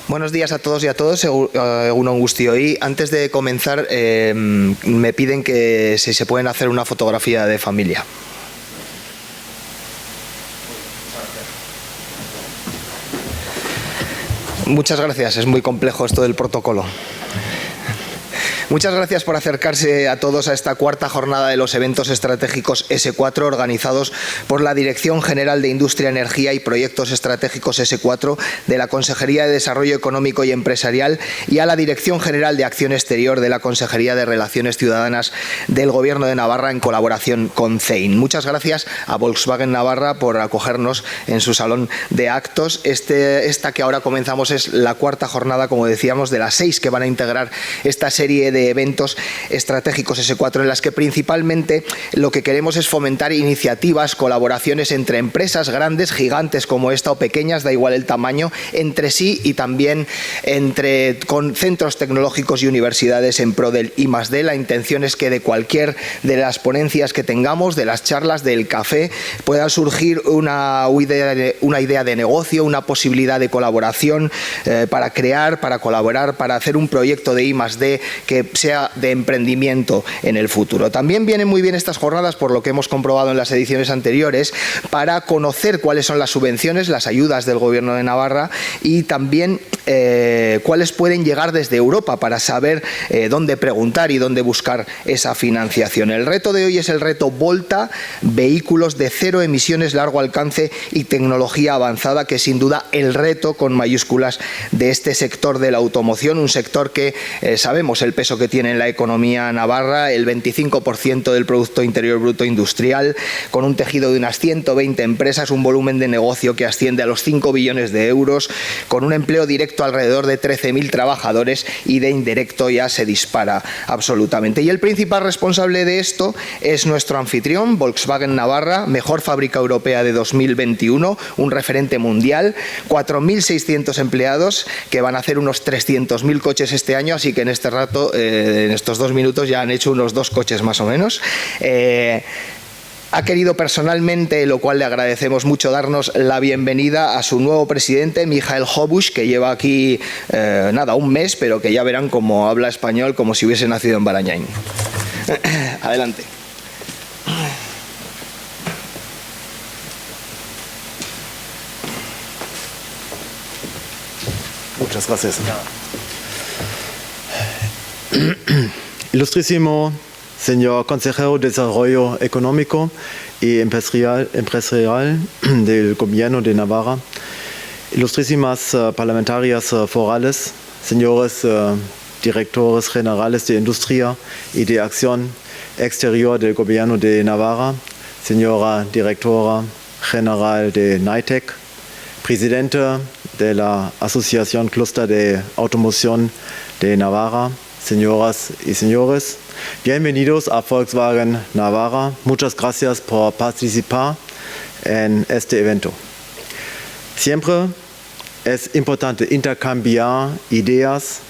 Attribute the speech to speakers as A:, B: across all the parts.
A: Buenos días a todos y a todos, Egun on guztioi. Antes de comenzar, me piden que si se pueden hacer una fotografía de familia. Muchas gracias, es muy complejo esto del protocolo. Muchas gracias por acercarse a todos a esta cuarta jornada de los eventos estratégicos S4 organizados por la Dirección General de Industria, Energía y Proyectos Estratégicos S4 de la Consejería de Desarrollo Económico y Empresarial y a la Dirección General de Acción Exterior de la Consejería de Relaciones Ciudadanas del Gobierno de Navarra en colaboración con CEIN. Muchas gracias a Volkswagen Navarra por acogernos en su salón de actos. Esta que ahora comenzamos es la cuarta jornada, como decíamos, de las 6 que van a integrar esta serie de eventos estratégicos S4 en las que principalmente lo que queremos es fomentar iniciativas, colaboraciones entre empresas grandes, gigantes como esta o pequeñas, da igual el tamaño, entre sí y también con centros tecnológicos y universidades en pro del I+D. La intención es que de cualquier de las ponencias que tengamos, de las charlas, del café, pueda surgir una idea de negocio, una posibilidad de colaboración para crear, para colaborar, para hacer un proyecto de I+D que sea de emprendimiento en el futuro. También vienen muy bien estas jornadas, por lo que hemos comprobado en las ediciones anteriores, para conocer cuáles son las subvenciones, las ayudas del Gobierno de Navarra y también cuáles pueden llegar desde Europa para saber dónde preguntar y dónde buscar esa financiación. El reto de hoy es el reto Volta, vehículos de cero emisiones, largo alcance y tecnología avanzada, que es sin duda el reto con mayúsculas de este sector de la automoción, un sector que sabemos el peso que tiene en la economía navarra, el 25% del Producto Interior Bruto industrial, con un tejido de unas 120 empresas, un volumen de negocio que asciende a los 5 billones de euros, con un empleo directo alrededor de 13.000 trabajadores y de indirecto ya se dispara absolutamente. Y el principal responsable de esto es nuestro anfitrión, Volkswagen Navarra, mejor fábrica europea de 2021, un referente mundial, 4.600 empleados que van a hacer unos 300.000 coches este año, así que en este rato, en estos 2 minutos ya han hecho unos 2 coches más o menos. Ha querido personalmente, lo cual le agradecemos mucho, darnos la bienvenida a su nuevo presidente, Michael Hobusch, que lleva aquí un mes, pero que ya verán cómo habla español como si hubiese nacido en Barañáin. Adelante.
B: Muchas gracias. Ilustrísimo señor consejero de Desarrollo Económico y Empresarial del Gobierno de Navarra, ilustrísimas parlamentarias forales, señores directores generales de Industria y de Acción Exterior del Gobierno de Navarra, señora directora general de NITEC, presidente de la Asociación Cluster de Automoción de Navarra, señoras y señores, bienvenidos a Volkswagen Navarra. Muchas gracias por participar en este evento. Siempre es importante intercambiar ideas,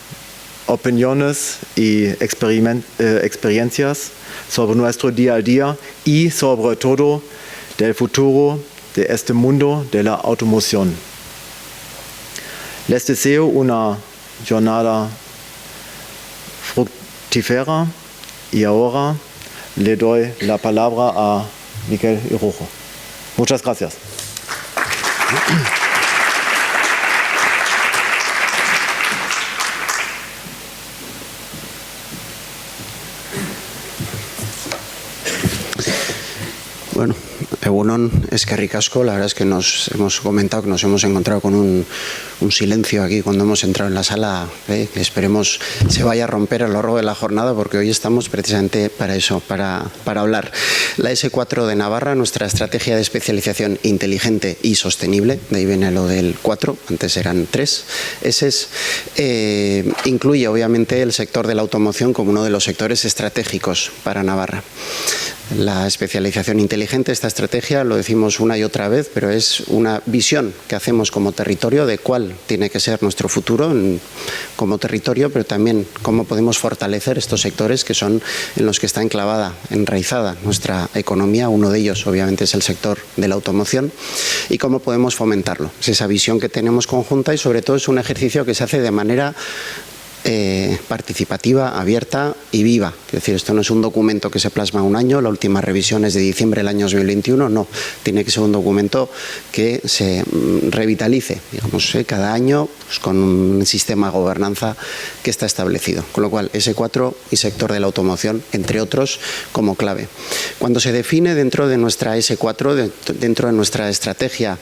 B: opiniones y experiencias sobre nuestro día a día y sobre todo del futuro de este mundo de la automoción. Les deseo una jornada fructífera y ahora le doy la palabra a Miguel Irujo. Muchas gracias.
C: Bueno, Egun on, eskerrik asko. La verdad es que nos hemos comentado que nos hemos encontrado con un silencio aquí cuando hemos entrado en la sala, que esperemos se vaya a romper a lo largo de la jornada, porque hoy estamos precisamente para eso, para hablar. La S4 de Navarra, nuestra estrategia de especialización inteligente y sostenible, de ahí viene lo del 4, antes eran 3 S's, incluye obviamente el sector de la automoción como uno de los sectores estratégicos para Navarra. La especialización inteligente, esta estrategia, lo decimos una y otra vez, pero es una visión que hacemos como territorio de cuál tiene que ser nuestro futuro como territorio, pero también cómo podemos fortalecer estos sectores que son en los que está enraizada nuestra economía. Uno de ellos, obviamente, es el sector de la automoción, y cómo podemos fomentarlo. Es esa visión que tenemos conjunta, y sobre todo es un ejercicio que se hace de manera participativa, abierta y viva. Es decir, esto no es un documento que se plasma un año, la última revisión es de diciembre del año 2021, no. Tiene que ser un documento que se revitalice, digamos, cada año, pues, con un sistema de gobernanza que está establecido. Con lo cual, S4 y sector de la automoción, entre otros, como clave. Cuando se define dentro de nuestra S4, dentro de nuestra estrategia,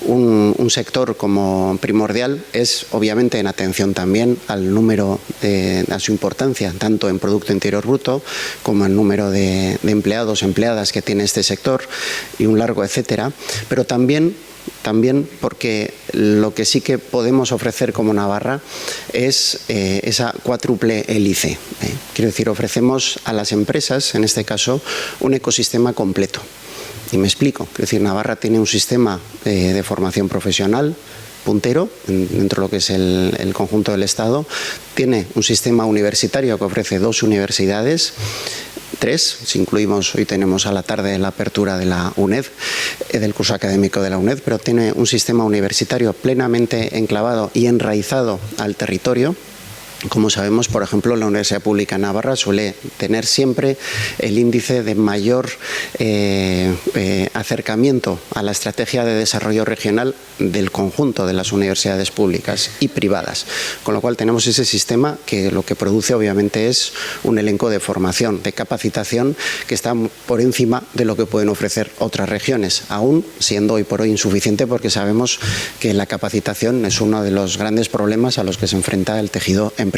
C: un sector como primordial, es obviamente en atención también al número, a su importancia, tanto en Producto Interior Bruto como en número de empleados, empleadas que tiene este sector, y un largo etcétera, pero también porque lo que sí que podemos ofrecer como Navarra es esa cuádruple hélice. Quiero decir, ofrecemos a las empresas, en este caso, un ecosistema completo. Y me explico. Quiero decir, Navarra tiene un sistema de formación profesional puntero dentro de lo que es el conjunto del Estado. Tiene un sistema universitario que ofrece 2 universidades, 3, si incluimos, hoy tenemos a la tarde la apertura de la UNED, del curso académico de la UNED, pero tiene un sistema universitario plenamente enclavado y enraizado al territorio. Como sabemos, por ejemplo, la Universidad Pública de Navarra suele tener siempre el índice de mayor acercamiento a la estrategia de desarrollo regional del conjunto de las universidades públicas y privadas. Con lo cual tenemos ese sistema que lo que produce obviamente es un elenco de formación, de capacitación que está por encima de lo que pueden ofrecer otras regiones, aún siendo hoy por hoy insuficiente, porque sabemos que la capacitación es uno de los grandes problemas a los que se enfrenta el tejido empresarial.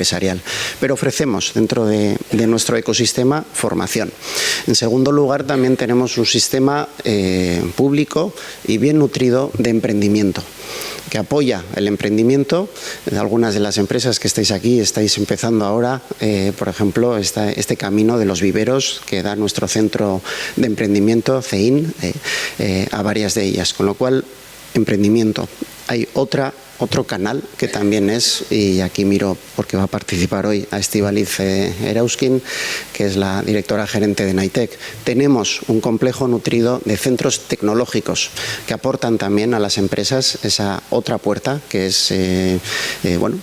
C: Pero ofrecemos dentro de nuestro ecosistema formación. En segundo lugar, también tenemos un sistema público y bien nutrido de emprendimiento, que apoya el emprendimiento. Algunas de las empresas que estáis aquí estáis empezando ahora, por ejemplo, este camino de los viveros que da nuestro centro de emprendimiento, CEIN, a varias de ellas. Con lo cual, emprendimiento. Hay otro canal que también es, y aquí miro porque va a participar hoy a Estíbaliz Erauskin, que es la directora gerente de Naitec. Tenemos un complejo nutrido de centros tecnológicos que aportan también a las empresas esa otra puerta, que es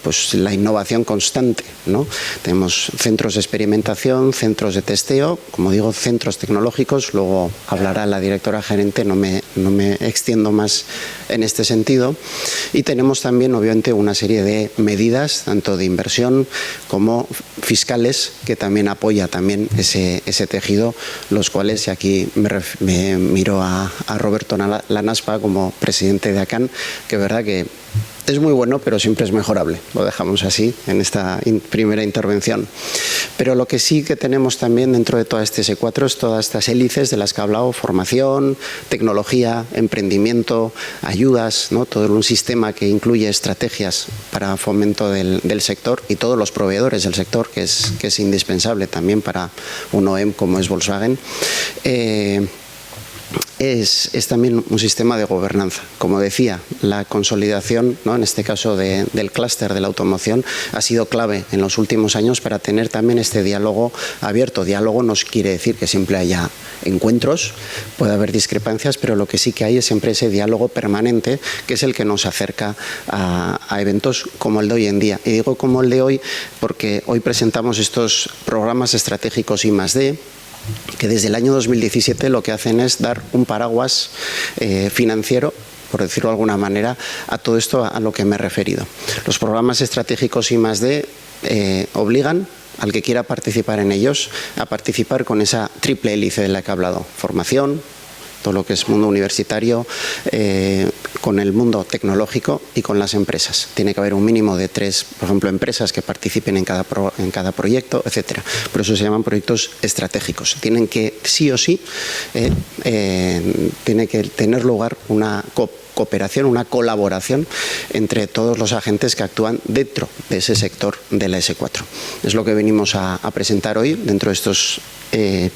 C: pues la innovación constante, ¿no? Tenemos centros de experimentación, centros de testeo, como digo, centros tecnológicos. Luego hablará la directora gerente, no me extiendo más en este sentido. Y tenemos también, obviamente, una serie de medidas, tanto de inversión como fiscales, que también apoya también ese tejido, los cuales, y aquí me miro a Roberto Lanaspa como presidente de ACAN, que es verdad que es muy bueno, pero siempre es mejorable. Lo dejamos así en esta primera intervención. Pero lo que sí que tenemos también dentro de toda este S4 es todas estas hélices de las que he hablado: formación, tecnología, emprendimiento, ayudas, ¿no? Todo un sistema que incluye estrategias para fomento del sector, y todos los proveedores del sector, que es indispensable también para un OEM como es Volkswagen. Es también un sistema de gobernanza. Como decía, la consolidación, ¿no?, en este caso del clúster de la automoción, ha sido clave en los últimos años para tener también este diálogo abierto. Diálogo no quiere decir que siempre haya encuentros, puede haber discrepancias, pero lo que sí que hay es siempre ese diálogo permanente, que es el que nos acerca a eventos como el de hoy en día. Y digo como el de hoy porque hoy presentamos estos programas estratégicos I+D, que desde el año 2017 lo que hacen es dar un paraguas financiero, por decirlo de alguna manera, a todo esto a lo que me he referido. Los programas estratégicos I+D obligan al que quiera participar en ellos a participar con esa triple hélice de la que he hablado: formación, todo lo que es mundo universitario, con el mundo tecnológico y con las empresas. Tiene que haber un mínimo de 3, por ejemplo, empresas que participen en cada proyecto, etcétera. Por eso se llaman proyectos estratégicos. Tienen que, sí o sí, tiene que tener lugar una cooperación, una colaboración entre todos los agentes que actúan dentro de ese sector de la S4. Es lo que venimos a presentar hoy dentro de estos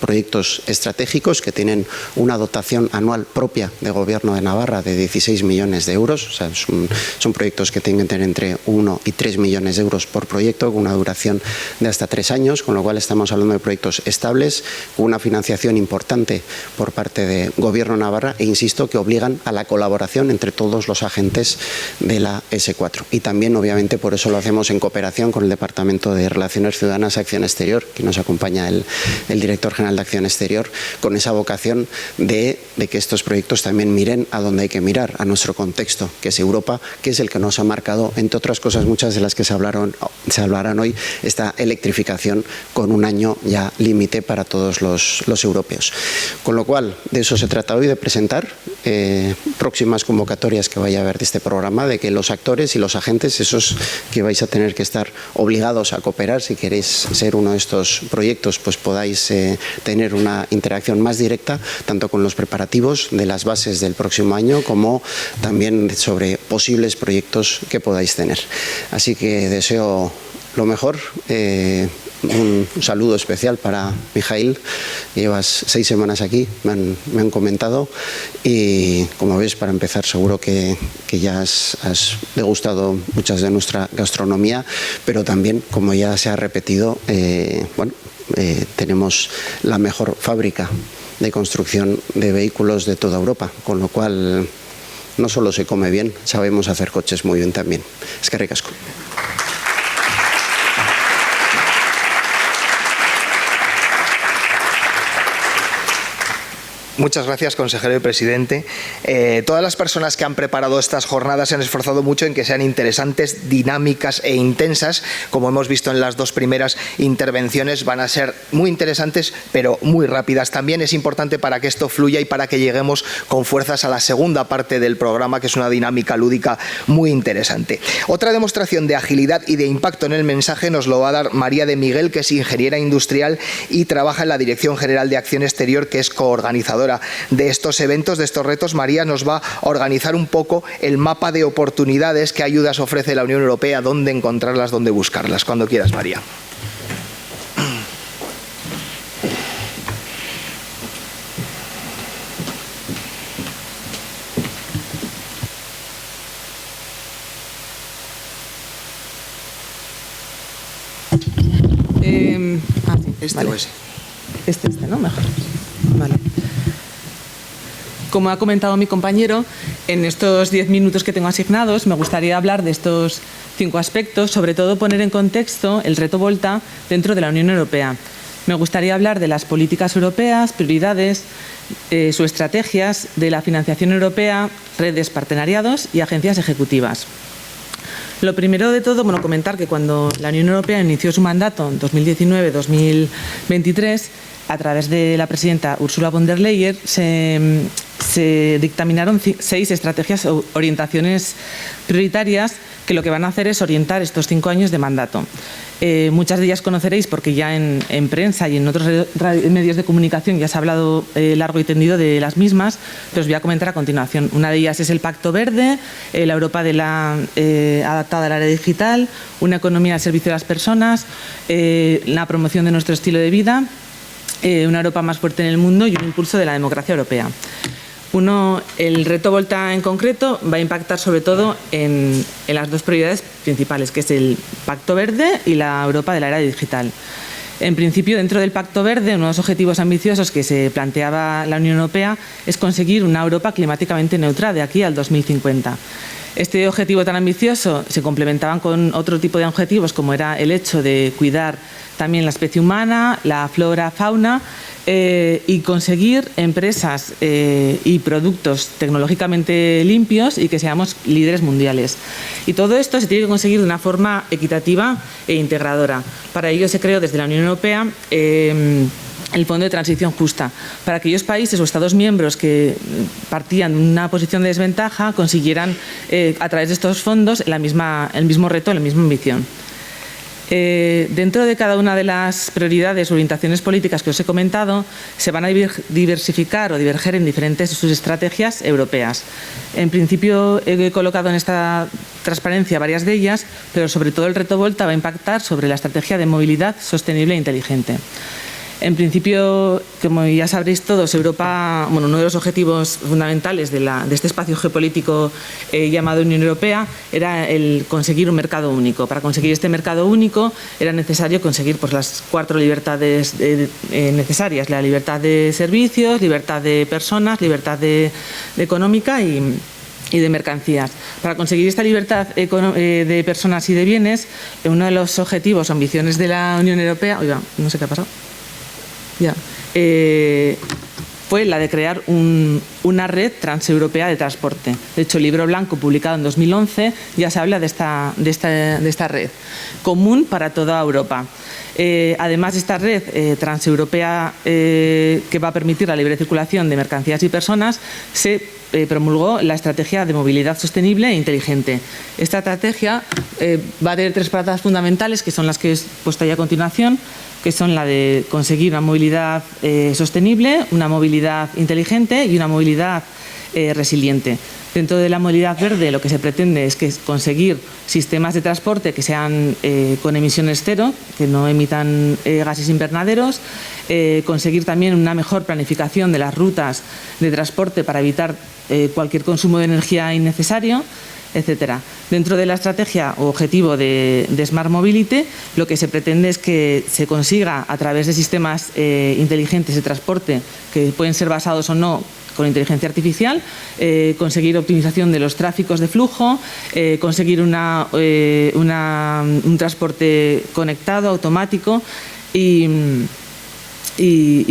C: proyectos estratégicos que tienen una dotación anual propia de Gobierno de Navarra de 16 millones de euros. O sea, son proyectos que tienen que tener entre 1 y 3 millones de euros por proyecto, con una duración de hasta 3 años, con lo cual estamos hablando de proyectos estables, con una financiación importante por parte de Gobierno de Navarra e, insisto, que obligan a la colaboración entre todos los agentes de la S4. Y también, obviamente, por eso lo hacemos en cooperación con el Departamento de Relaciones Ciudadanas y Acción Exterior, que nos acompaña el Director General de Acción Exterior, con esa vocación de que estos proyectos también miren a donde hay que mirar, a nuestro contexto, que es Europa, que es el que nos ha marcado, entre otras cosas muchas de las que se hablarán hoy, esta electrificación con un año ya límite para todos los europeos. Con lo cual, de eso se trata hoy, de presentar próximas convocatorias que vaya a haber de este programa, de que los actores y los agentes, esos que vais a tener que estar obligados a cooperar, si queréis ser uno de estos proyectos, pues podáis tener una interacción más directa, tanto con los preparativos de las bases del próximo año, como también sobre posibles proyectos que podáis tener. Así que deseo lo mejor. Un saludo especial para Mijaíl. Llevas 6 semanas aquí, me han comentado, y como ves, para empezar, seguro que ya has degustado muchas de nuestra gastronomía, pero también, como ya se ha repetido, tenemos la mejor fábrica de construcción de vehículos de toda Europa, con lo cual no solo se come bien, sabemos hacer coches muy bien también. Eskerrik asko.
A: Muchas gracias, consejero y presidente. Todas las personas que han preparado estas jornadas se han esforzado mucho en que sean interesantes, dinámicas e intensas. Como hemos visto en las 2 primeras intervenciones, van a ser muy interesantes, pero muy rápidas. También es importante para que esto fluya y para que lleguemos con fuerzas a la segunda parte del programa, que es una dinámica lúdica muy interesante. Otra demostración de agilidad y de impacto en el mensaje nos lo va a dar María de Miguel, que es ingeniera industrial y trabaja en la Dirección General de Acción Exterior, que es coorganizadora de estos eventos, de estos retos. María nos va a organizar un poco el mapa de oportunidades, qué ayudas ofrece la Unión Europea, dónde encontrarlas, dónde buscarlas. Cuando quieras, María.
D: Sí, vale.
A: O ese.
D: Este, ¿no? Mejor. Vale. Como ha comentado mi compañero, en estos 10 minutos que tengo asignados me gustaría hablar de estos 5 aspectos, sobre todo poner en contexto el reto Volta dentro de la Unión Europea. Me gustaría hablar de las políticas europeas, prioridades, sus estrategias, de la financiación europea, redes, partenariados y agencias ejecutivas. Lo primero de todo, comentar que cuando la Unión Europea inició su mandato en 2019-2023, a través de la presidenta Ursula von der Leyen, se dictaminaron 6 estrategias o orientaciones prioritarias que lo que van a hacer es orientar estos 5 años de mandato. Muchas de ellas conoceréis porque ya en prensa y en otros medios de comunicación ya se ha hablado largo y tendido de las mismas, pero os voy a comentar a continuación. Una de ellas es el Pacto Verde, la Europa adaptada al área digital, una economía al servicio de las personas, la promoción de nuestro estilo de vida, una Europa más fuerte en el mundo y un impulso de la democracia europea. El reto Volta en concreto va a impactar sobre todo en las 2 prioridades principales, que es el Pacto Verde y la Europa de la era digital. En principio, dentro del Pacto Verde, uno de los objetivos ambiciosos que se planteaba la Unión Europea es conseguir una Europa climáticamente neutral de aquí al 2050. Este objetivo tan ambicioso se complementaba con otro tipo de objetivos, como era el hecho de cuidar también la especie humana, la flora, fauna, y conseguir empresas y productos tecnológicamente limpios y que seamos líderes mundiales. Y todo esto se tiene que conseguir de una forma equitativa e integradora. Para ello se creó desde la Unión Europea el Fondo de Transición Justa, para aquellos países o Estados miembros que partían de una posición de desventaja consiguieran, a través de estos fondos, el mismo reto, la misma ambición. Dentro de cada una de las prioridades o orientaciones políticas que os he comentado, se van a diversificar o diverger en diferentes sus estrategias europeas. En principio, he colocado en esta transparencia varias de ellas, pero sobre todo el reto Volta va a impactar sobre la estrategia de movilidad sostenible e inteligente. En principio, como ya sabréis todos, Europa, bueno, uno de los objetivos fundamentales de este espacio geopolítico llamado Unión Europea era el conseguir un mercado único. Para conseguir este mercado único era necesario conseguir pues, las 4 libertades necesarias: la libertad de servicios, libertad de personas, libertad económica y de mercancías. Para conseguir esta libertad de personas y de bienes, uno de los objetivos o ambiciones de la Unión Europea, oiga, no sé qué ha pasado. Fue la de crear una red transeuropea de transporte. De hecho, el libro blanco publicado en 2011 ya se habla de esta red común para toda Europa. Además, esta red transeuropea que va a permitir la libre circulación de mercancías y personas, se promulgó la estrategia de movilidad sostenible e inteligente. Esta estrategia va a tener 3 patas fundamentales, que son las que he puesto ahí a continuación, que son la de conseguir una movilidad sostenible, una movilidad inteligente y una movilidad resiliente. Dentro de la movilidad verde, lo que se pretende es conseguir sistemas de transporte que sean con emisiones cero, que no emitan gases invernaderos, conseguir también una mejor planificación de las rutas de transporte para evitar cualquier consumo de energía innecesario, etcétera. Dentro de la estrategia o objetivo de Smart Mobility, lo que se pretende es que se consiga, a través de sistemas inteligentes de transporte, que pueden ser basados o no con inteligencia artificial, conseguir optimización de los tráficos de flujo, conseguir un transporte conectado, automático y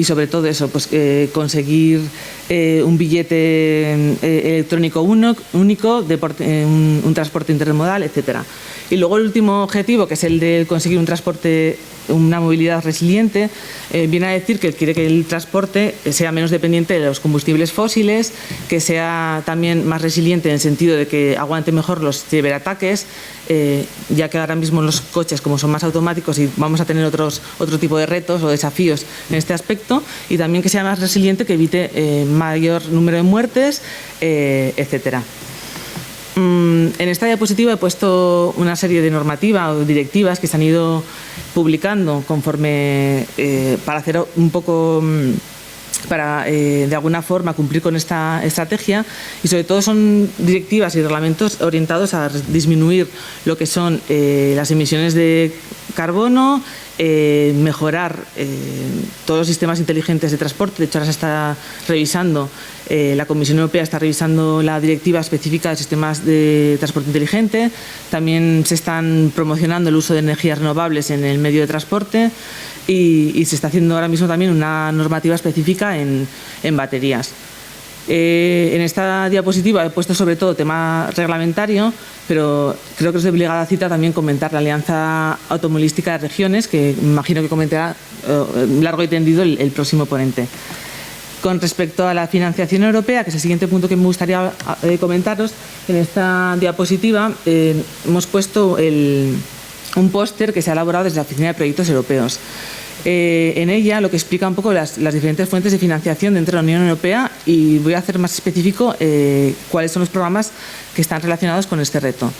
D: sobre todo eso, pues conseguir un billete electrónico único, un transporte intermodal, etcétera. Y luego el último objetivo, que es el de conseguir una movilidad resiliente, viene a decir que quiere que el transporte sea menos dependiente de los combustibles fósiles, que sea también más resiliente en el sentido de que aguante mejor los ciberataques, ya que ahora mismo los coches, como son más automáticos, y vamos a tener otro tipo de retos o desafíos en este aspecto, y también que sea más resiliente, que evite mayor número de muertes, etcétera. En esta diapositiva he puesto una serie de normativas o directivas que se han ido publicando conforme para hacer un poco para de alguna forma cumplir con esta estrategia, y sobre todo son directivas y reglamentos orientados a disminuir lo que son las emisiones de carbono, mejorar todos los sistemas inteligentes de transporte. De hecho, ahora se está revisando, la Comisión Europea está revisando la directiva específica de sistemas de transporte inteligente. También se están promocionando el uso de energías renovables en el medio de transporte y se está haciendo ahora mismo también una normativa específica en baterías. En esta diapositiva he puesto sobre todo tema reglamentario, pero creo que es de obligada cita también comentar la Alianza Automovilística de Regiones, que me imagino que comentará largo y tendido el próximo ponente. Con respecto a la financiación europea, que es el siguiente punto que me gustaría comentaros, en esta diapositiva hemos puesto un póster que se ha elaborado desde la Oficina de Proyectos Europeos. En ella lo que explica un poco las diferentes fuentes de financiación dentro de la Unión Europea, y voy a hacer más específico cuáles son los programas que están relacionados con este reto.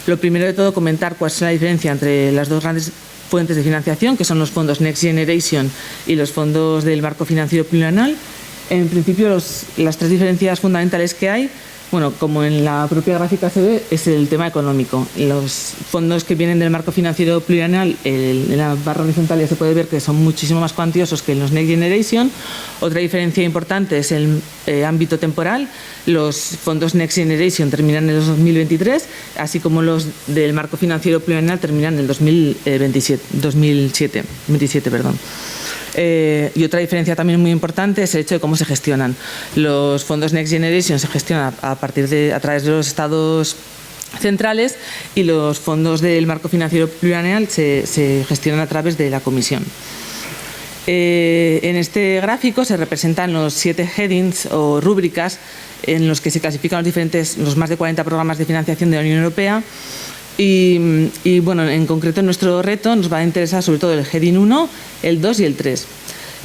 D: Lo primero de todo, comentar cuál es la diferencia entre las dos grandes fuentes de financiación, que son los fondos Next Generation y los fondos del marco financiero plurianual. En principio, las 3 diferencias fundamentales que hay, bueno, como en la propia gráfica se ve, es el tema económico. Los fondos que vienen del marco financiero plurianual, en la barra horizontal ya se puede ver que son muchísimo más cuantiosos que en los Next Generation. Otra diferencia importante es el ámbito temporal. Los fondos Next Generation terminan en el 2023, así como los del marco financiero plurianual terminan en el 2027. Y otra diferencia también muy importante es el hecho de cómo se gestionan. Los fondos Next Generation se gestionan a través de los estados centrales, y los fondos del marco financiero plurianual se gestionan a través de la Comisión. En este gráfico se representan los 7 headings o rúbricas en los que se clasifican los más de 40 programas de financiación de la Unión Europea. Y bueno, en concreto nuestro reto nos va a interesar sobre todo el Heading 1, el 2 y el 3.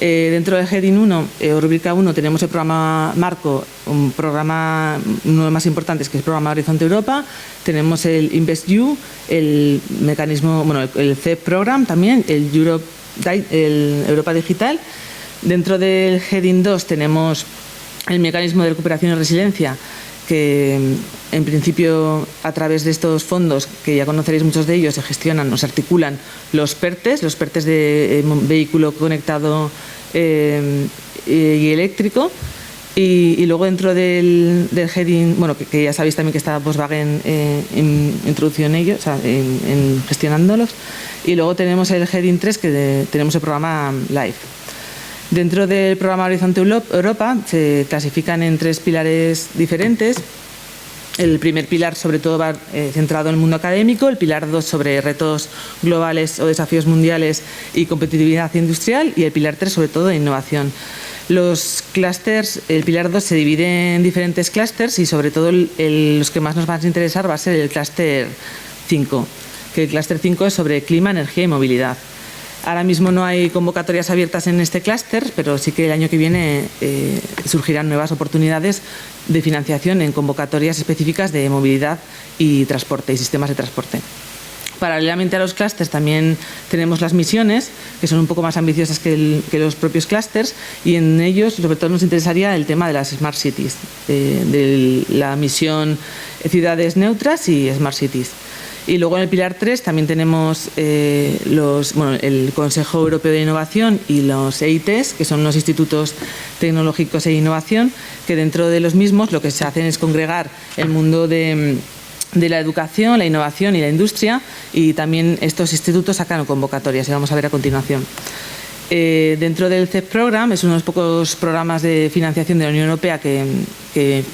D: Dentro del Heading 1, o rubrica 1, tenemos el programa Marco, un programa, uno de los más importantes, que es el programa Horizonte Europa. Tenemos el InvestEU, el mecanismo, bueno, el CEP Program también, el Europa Digital. Dentro del Heading 2 tenemos el mecanismo de recuperación y resiliencia, que en principio a través de estos fondos, que ya conoceréis muchos de ellos, se gestionan o se articulan los PERTES de vehículo conectado y eléctrico. Y luego dentro del heading, bueno, que ya sabéis también que está Volkswagen introducido en ellos, o sea, en gestionándolos. Y luego tenemos el heading 3, que tenemos el programa LIFE. Dentro del programa Horizonte Europa se clasifican en 3 pilares diferentes. El primer pilar sobre todo va centrado en el mundo académico, el pilar 2 sobre retos globales o desafíos mundiales y competitividad industrial, y el pilar 3 sobre todo en innovación. Los clústeres, el pilar 2 se divide en diferentes clústeres y sobre todo los que más nos van a interesar va a ser el clúster 5, que el clúster 5 es sobre clima, energía y movilidad. Ahora mismo no hay convocatorias abiertas en este clúster, pero sí que el año que viene surgirán nuevas oportunidades de financiación en convocatorias específicas de movilidad y transporte y sistemas de transporte. Paralelamente a los clústeres también tenemos las misiones, que son un poco más ambiciosas que los propios clústeres, y en ellos sobre todo nos interesaría el tema de las Smart Cities, de la misión Ciudades Neutras y Smart Cities. Y luego en el pilar 3 también tenemos el Consejo Europeo de Innovación y los EITs, que son los institutos tecnológicos e innovación, que dentro de los mismos lo que se hacen es congregar el mundo de la educación, la innovación y la industria, y también estos institutos sacan convocatorias, y vamos a ver a continuación. Dentro del CEP Program, es uno de los pocos programas de financiación de la Unión Europea que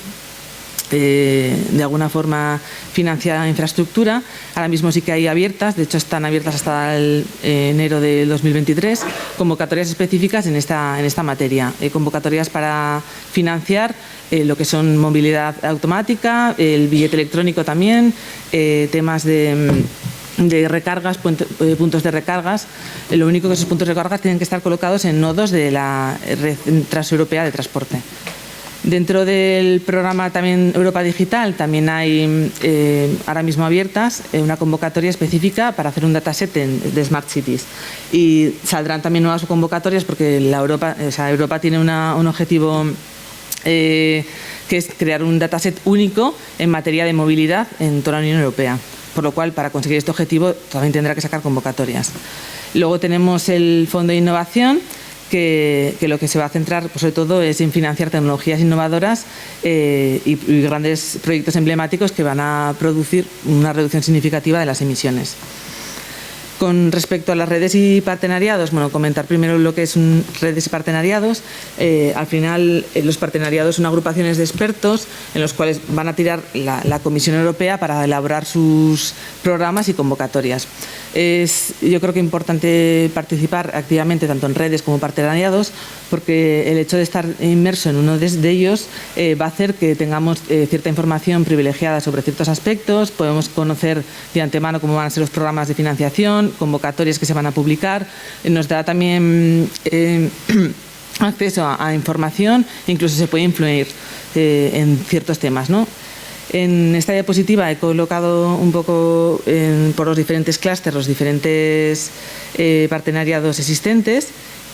D: de alguna forma financia infraestructura. Ahora mismo sí que hay abiertas, de hecho están abiertas hasta el enero de 2023, convocatorias específicas en esta materia, convocatorias para financiar lo que son movilidad automática, el billete electrónico también, temas de recargas, puntos de recargas. Lo único que esos puntos de recargas tienen que estar colocados en nodos de la red transeuropea de transporte. Dentro del programa también Europa Digital también hay ahora mismo abiertas una convocatoria específica para hacer un dataset de Smart Cities, y saldrán también nuevas convocatorias porque Europa tiene un objetivo que es crear un dataset único en materia de movilidad en toda la Unión Europea, por lo cual para conseguir este objetivo también tendrá que sacar convocatorias. Luego tenemos el Fondo de Innovación, que lo que se va a centrar pues, sobre todo es en financiar tecnologías innovadoras y grandes proyectos emblemáticos que van a producir una reducción significativa de las emisiones. Con respecto a las redes y partenariados, bueno, comentar primero lo que es redes y partenariados. Al final, los partenariados son agrupaciones de expertos en los cuales van a tirar la Comisión Europea para elaborar sus programas y convocatorias. Yo creo que es importante participar activamente tanto en redes como partenariados, porque el hecho de estar inmerso en uno de ellos va a hacer que tengamos cierta información privilegiada sobre ciertos aspectos, podemos conocer de antemano cómo van a ser los programas de financiación, convocatorias que se van a publicar, nos da también acceso a información, incluso se puede influir en ciertos temas, ¿no? En esta diapositiva he colocado un poco por los diferentes clústeres, los diferentes partenariados existentes,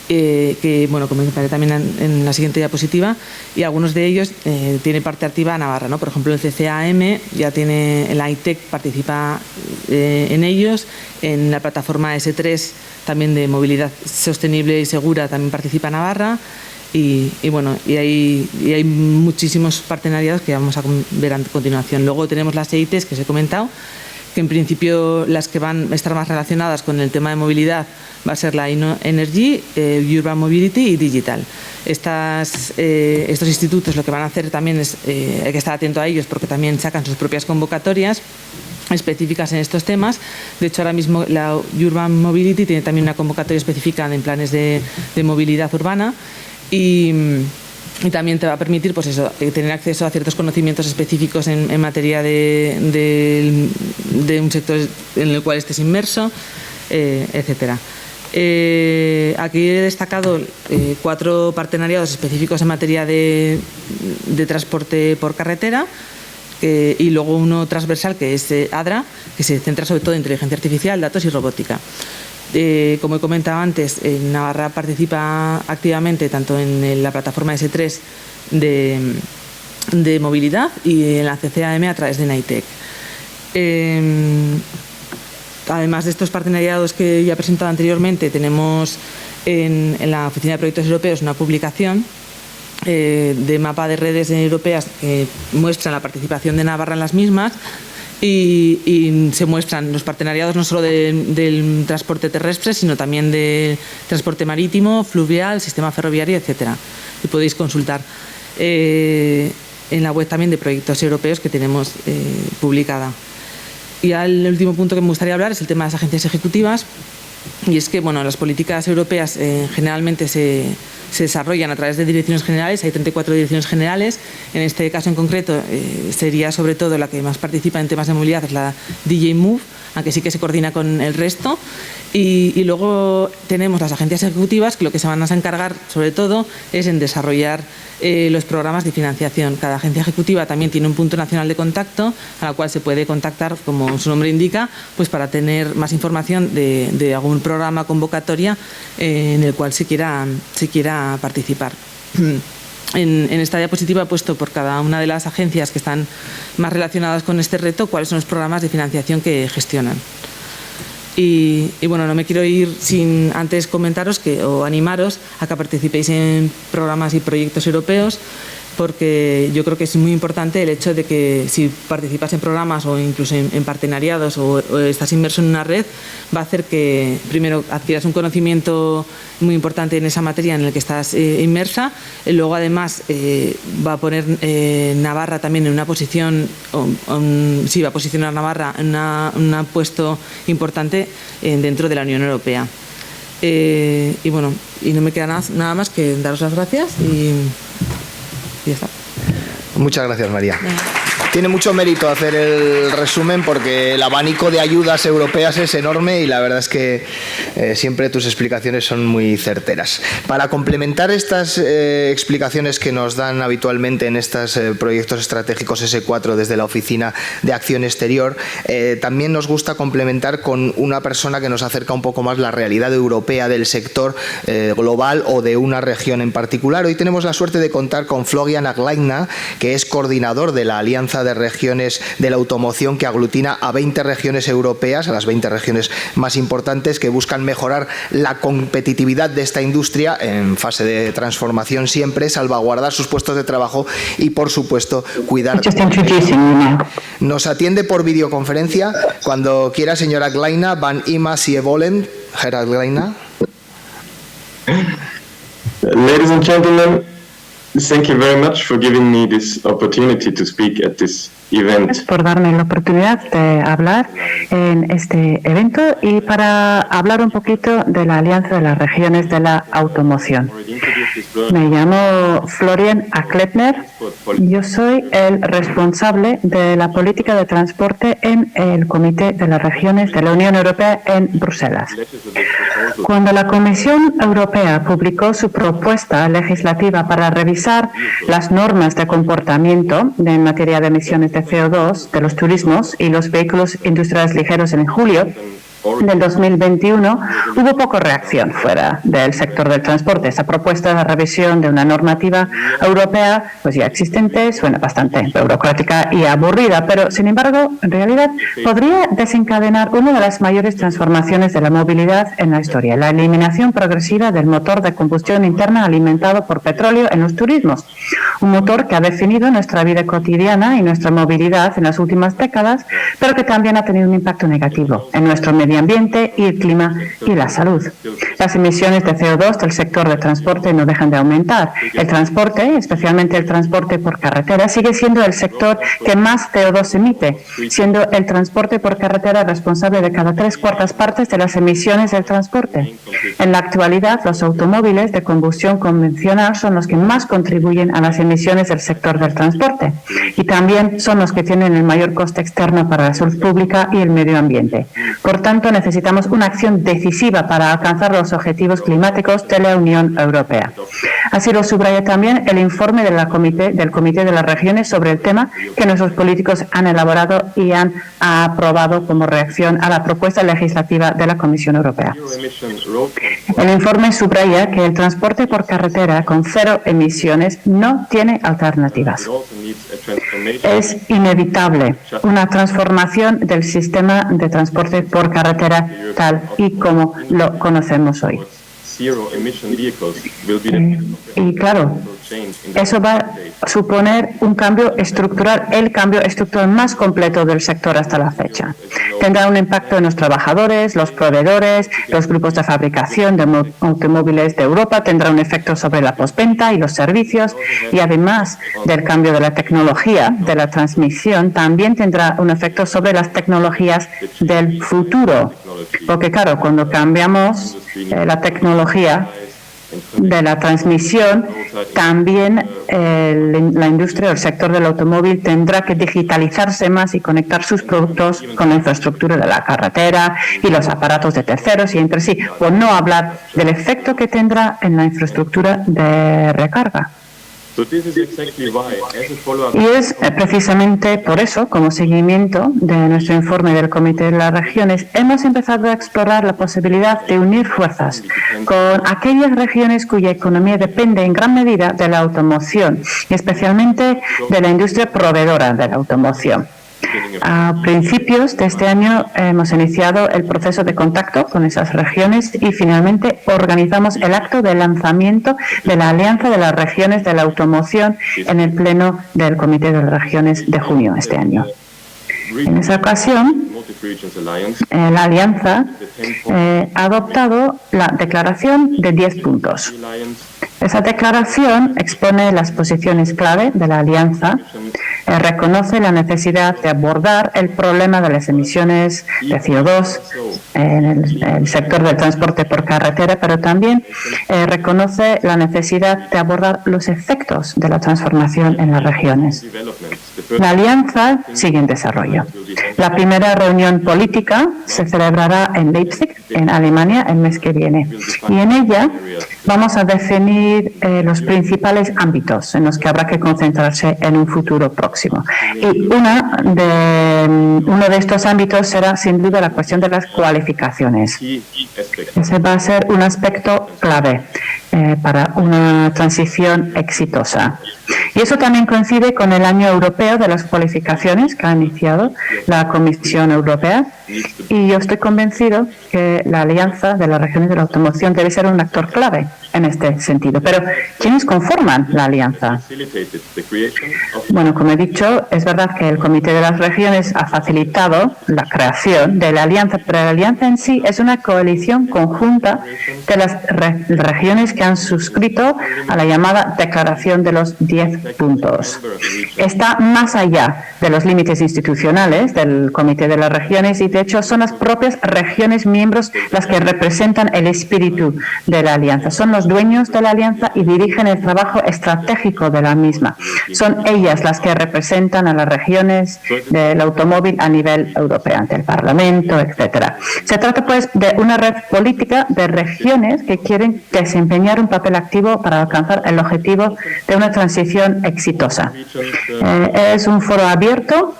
D: que bueno, comentaré también en la siguiente diapositiva, y algunos de ellos tiene parte activa Navarra, ¿no? Por ejemplo, el CCAM ya tiene, el ITEC participa en ellos, en la plataforma S3 también de movilidad sostenible y segura también participa Navarra, y bueno, y hay muchísimos partenariados que vamos a ver a continuación. Luego tenemos las EITs que os he comentado, que en principio las que van a estar más relacionadas con el tema de movilidad va a ser la Energy, Urban Mobility y Digital. Estos institutos lo que van a hacer también es, hay que estar atento a ellos porque también sacan sus propias convocatorias específicas en estos temas. De hecho, ahora mismo la Urban Mobility tiene también una convocatoria específica en planes de movilidad urbana, y y también te va a permitir pues eso, tener acceso a ciertos conocimientos específicos en materia de un sector en el cual estés inmerso, etcétera. Aquí he destacado 4 partenariados específicos en materia de transporte por carretera, y luego uno transversal que es ADRA, que se centra sobre todo en inteligencia artificial, datos y robótica. Como he comentado antes, Navarra participa activamente tanto en la plataforma S3 de movilidad y en la CCAM a través de NITEC. Además de estos partenariados que ya he presentado anteriormente, tenemos en la Oficina de Proyectos Europeos una publicación de mapa de redes europeas que muestran la participación de Navarra en las mismas, y se muestran los partenariados no solo del transporte terrestre, sino también del transporte marítimo, fluvial, sistema ferroviario, etcétera. Y podéis consultar en la web también de proyectos europeos que tenemos publicada. Y el último punto que me gustaría hablar es el tema de las agencias ejecutivas. Y es que bueno, las políticas europeas generalmente se desarrollan a través de direcciones generales. Hay 34 direcciones generales. En este caso en concreto sería sobre todo la que más participa en temas de movilidad, es la DJ Move, aunque sí que se coordina con el resto. Y luego tenemos las agencias ejecutivas, que lo que se van a encargar sobre todo es en desarrollar los programas de financiación. Cada agencia ejecutiva también tiene un punto nacional de contacto a la cual se puede contactar, como su nombre indica, pues para tener más información de algún programa, convocatoria en el cual se quiera participar. En esta diapositiva he puesto por cada una de las agencias que están más relacionadas con este reto cuáles son los programas de financiación que gestionan. Y bueno, no me quiero ir sin antes comentaros o animaros a que participéis en programas y proyectos europeos, porque yo creo que es muy importante el hecho de que si participas en programas o incluso en partenariados o estás inmerso en una red, va a hacer que primero adquieras un conocimiento muy importante en esa materia en la que estás inmersa, y luego además va a poner Navarra también en una posición, va a posicionar a Navarra en un puesto importante dentro de la Unión Europea. Y bueno, y no me queda nada más que daros las gracias y ya está.
A: Muchas gracias, María. Tiene mucho mérito hacer el resumen porque el abanico de ayudas europeas es enorme y la verdad es que siempre tus explicaciones son muy certeras. Para complementar estas explicaciones que nos dan habitualmente en estos proyectos estratégicos S4 desde la Oficina de Acción Exterior, también nos gusta complementar con una persona que nos acerca un poco más la realidad europea del sector global o de una región en particular. Hoy tenemos la suerte de contar con Florian Aglaina, que es coordinador de la Alianza de Regiones de la Automoción, que aglutina a 20 regiones europeas, a las 20 regiones más importantes, que buscan mejorar la competitividad de esta industria en fase de transformación siempre, salvaguardar sus puestos de trabajo y, por supuesto, cuidar. Nos atiende por videoconferencia. Cuando quiera, señora Aglaina, van ima sie wollen. Herr Aglaina.
E: Ladies and gentlemen, thank you very much for giving me this opportunity to speak at this event.
F: Gracias por darme la oportunidad de hablar en este evento y para hablar un poquito de la Alianza de las Regiones de la Automoción. Me llamo Florian Aglaina. Yo soy el responsable de la política de transporte en el Comité de las Regiones de la Unión Europea en Bruselas. Cuando la Comisión Europea publicó su propuesta legislativa para revisar las normas de comportamiento en materia de emisiones de CO2 de los turismos y los vehículos industriales ligeros en julio del 2021, hubo poca reacción fuera del sector del transporte. Esa propuesta de revisión de una normativa europea pues ya existente suena bastante burocrática y aburrida, pero sin embargo, en realidad podría desencadenar una de las mayores transformaciones de la movilidad en la historia, la eliminación progresiva del motor de combustión interna alimentado por petróleo en los turismos, un motor que ha definido nuestra vida cotidiana y nuestra movilidad en las últimas décadas, pero que también ha tenido un impacto negativo en nuestro medio medio ambiente y el clima y la salud. Las emisiones de CO2 del sector de transporte no dejan de aumentar. El transporte, especialmente el transporte por carretera, sigue siendo el sector que más CO2 emite, siendo el transporte por carretera responsable de cada 3/4 partes de las emisiones del transporte. En la actualidad, los automóviles de combustión convencional son los que más contribuyen a las emisiones del sector del transporte y también son los que tienen el mayor coste externo para la salud pública y el medio ambiente. Por tanto, necesitamos una acción decisiva para alcanzar los objetivos climáticos de la Unión Europea. Así lo subraya también el informe del Comité de las Regiones sobre el tema que nuestros políticos han elaborado y han aprobado como reacción a la propuesta legislativa de la Comisión Europea. El informe subraya que el transporte por carretera con 0 emisiones no tiene alternativas. Es inevitable una transformación del sistema de transporte por carretera tal y como lo conocemos hoy. Y claro, eso va a suponer un cambio estructural, el cambio estructural más completo del sector hasta la fecha. Tendrá un impacto en los trabajadores, los proveedores, los grupos de fabricación de automóviles de Europa, tendrá un efecto sobre la postventa y los servicios y además del cambio de la tecnología, de la transmisión, también tendrá un efecto sobre las tecnologías del futuro. Porque claro, cuando cambiamos la tecnología de la transmisión, también la industria o el sector del automóvil tendrá que digitalizarse más y conectar sus productos con la infraestructura de la carretera y los aparatos de terceros y entre sí, por no hablar del efecto que tendrá en la infraestructura de recarga. Y es precisamente por eso, como seguimiento de nuestro informe del Comité de las Regiones, hemos empezado a explorar la posibilidad de unir fuerzas con aquellas regiones cuya economía depende en gran medida de la automoción, y especialmente de la industria proveedora de la automoción. A principios de este año hemos iniciado el proceso de contacto con esas regiones y finalmente organizamos el acto de lanzamiento de la Alianza de las Regiones de la Automoción en el Pleno del Comité de las Regiones de junio de este año. En esa ocasión, la Alianza ha adoptado la declaración de 10 puntos. Esa declaración expone las posiciones clave de la Alianza, reconoce la necesidad de abordar el problema de las emisiones de CO2 en el sector del transporte por carretera, pero también reconoce la necesidad de abordar los efectos de la transformación en las regiones. La Alianza sigue en desarrollo. La primera reunión política se celebrará en Leipzig, en Alemania, el mes que viene. Y en ella vamos a definir los principales ámbitos en los que habrá que concentrarse en un futuro próximo. Y uno de estos ámbitos será sin duda la cuestión de las cualificaciones. Ese va a ser un aspecto clave para una transición exitosa. Y eso también coincide con el Año Europeo de las Cualificaciones que ha iniciado la Comisión Europea y yo estoy convencido que la Alianza de las Regiones de la Automoción debe ser un actor clave en este sentido. Pero, ¿quiénes conforman la Alianza? Bueno, como he dicho, es verdad que el Comité de las Regiones ha facilitado la creación de la Alianza, pero la Alianza en sí es una coalición conjunta de las regiones que han suscrito a la llamada Declaración de los 10 puntos. Está más allá de los límites institucionales del Comité de las Regiones y, de hecho, son las propias regiones miembros las que representan el espíritu de la Alianza. Son los dueños de la Alianza y dirigen el trabajo estratégico de la misma. Son ellas las que representan a las regiones del automóvil a nivel europeo, ante el Parlamento, etcétera. Se trata, pues, de una red política de regiones que quieren desempeñar un papel activo para alcanzar el objetivo de una transición exitosa. Es un foro abierto.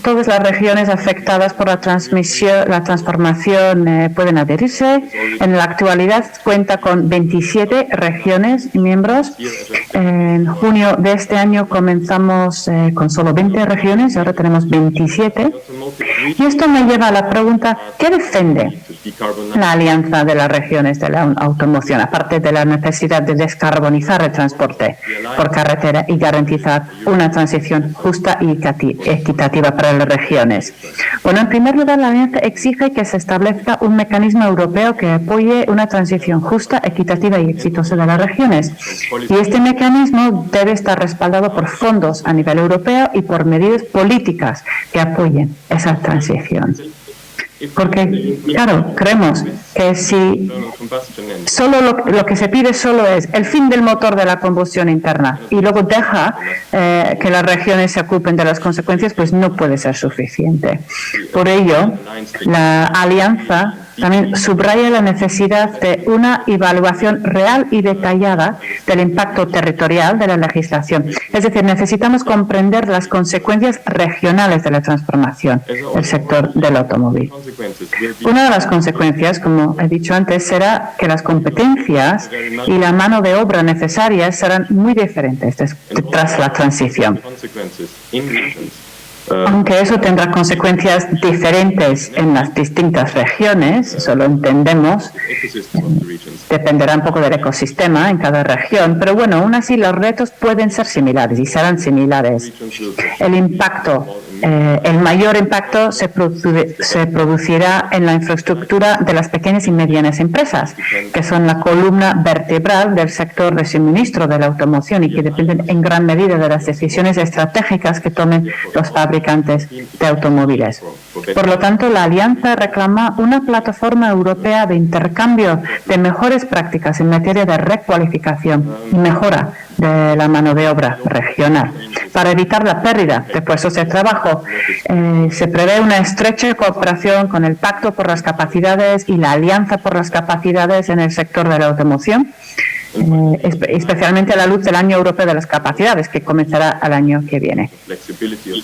F: Todas las regiones afectadas por la transformación pueden adherirse. En la actualidad cuenta con 27 regiones y miembros. En junio de este año comenzamos con solo 20 regiones, ahora tenemos 27. Y esto me lleva a la pregunta, ¿qué defiende la Alianza de las Regiones de la Automoción, aparte de la necesidad de descarbonizar el transporte por carretera y garantizar una transición justa y equitativa para las regiones? Bueno, en primer lugar, la Alianza exige que se establezca un mecanismo europeo que apoye una transición justa, equitativa y exitosa de las regiones. Y este mecanismo debe estar respaldado por fondos a nivel europeo y por medidas políticas que apoyen esa transición. Porque, claro, creemos que si solo lo que se pide solo es el fin del motor de la combustión interna y luego deja que las regiones se ocupen de las consecuencias, pues no puede ser suficiente. Por ello, la Alianza también subraya la necesidad de una evaluación real y detallada del impacto territorial de la legislación. Es decir, necesitamos comprender las consecuencias regionales de la transformación del sector del automóvil. Una de las consecuencias, como he dicho antes, será que las competencias y la mano de obra necesarias serán muy diferentes tras la transición. Aunque eso tendrá consecuencias diferentes en las distintas regiones, eso lo entendemos, dependerá un poco del ecosistema en cada región, pero bueno, aún así los retos pueden ser similares y serán similares. El mayor impacto se producirá en la infraestructura de las pequeñas y medianas empresas, que son la columna vertebral del sector de suministro de la automoción y que dependen en gran medida de las decisiones estratégicas que tomen los fabricantes de automóviles. Por lo tanto, la Alianza reclama una plataforma europea de intercambio de mejores prácticas en materia de recualificación y mejora de la mano de obra regional. Para evitar la pérdida de puestos de trabajo, se prevé una estrecha cooperación con el Pacto por las Capacidades y la Alianza por las Capacidades en el sector de la automoción, especialmente a la luz del Año Europeo de las Capacidades, que comenzará el año que viene.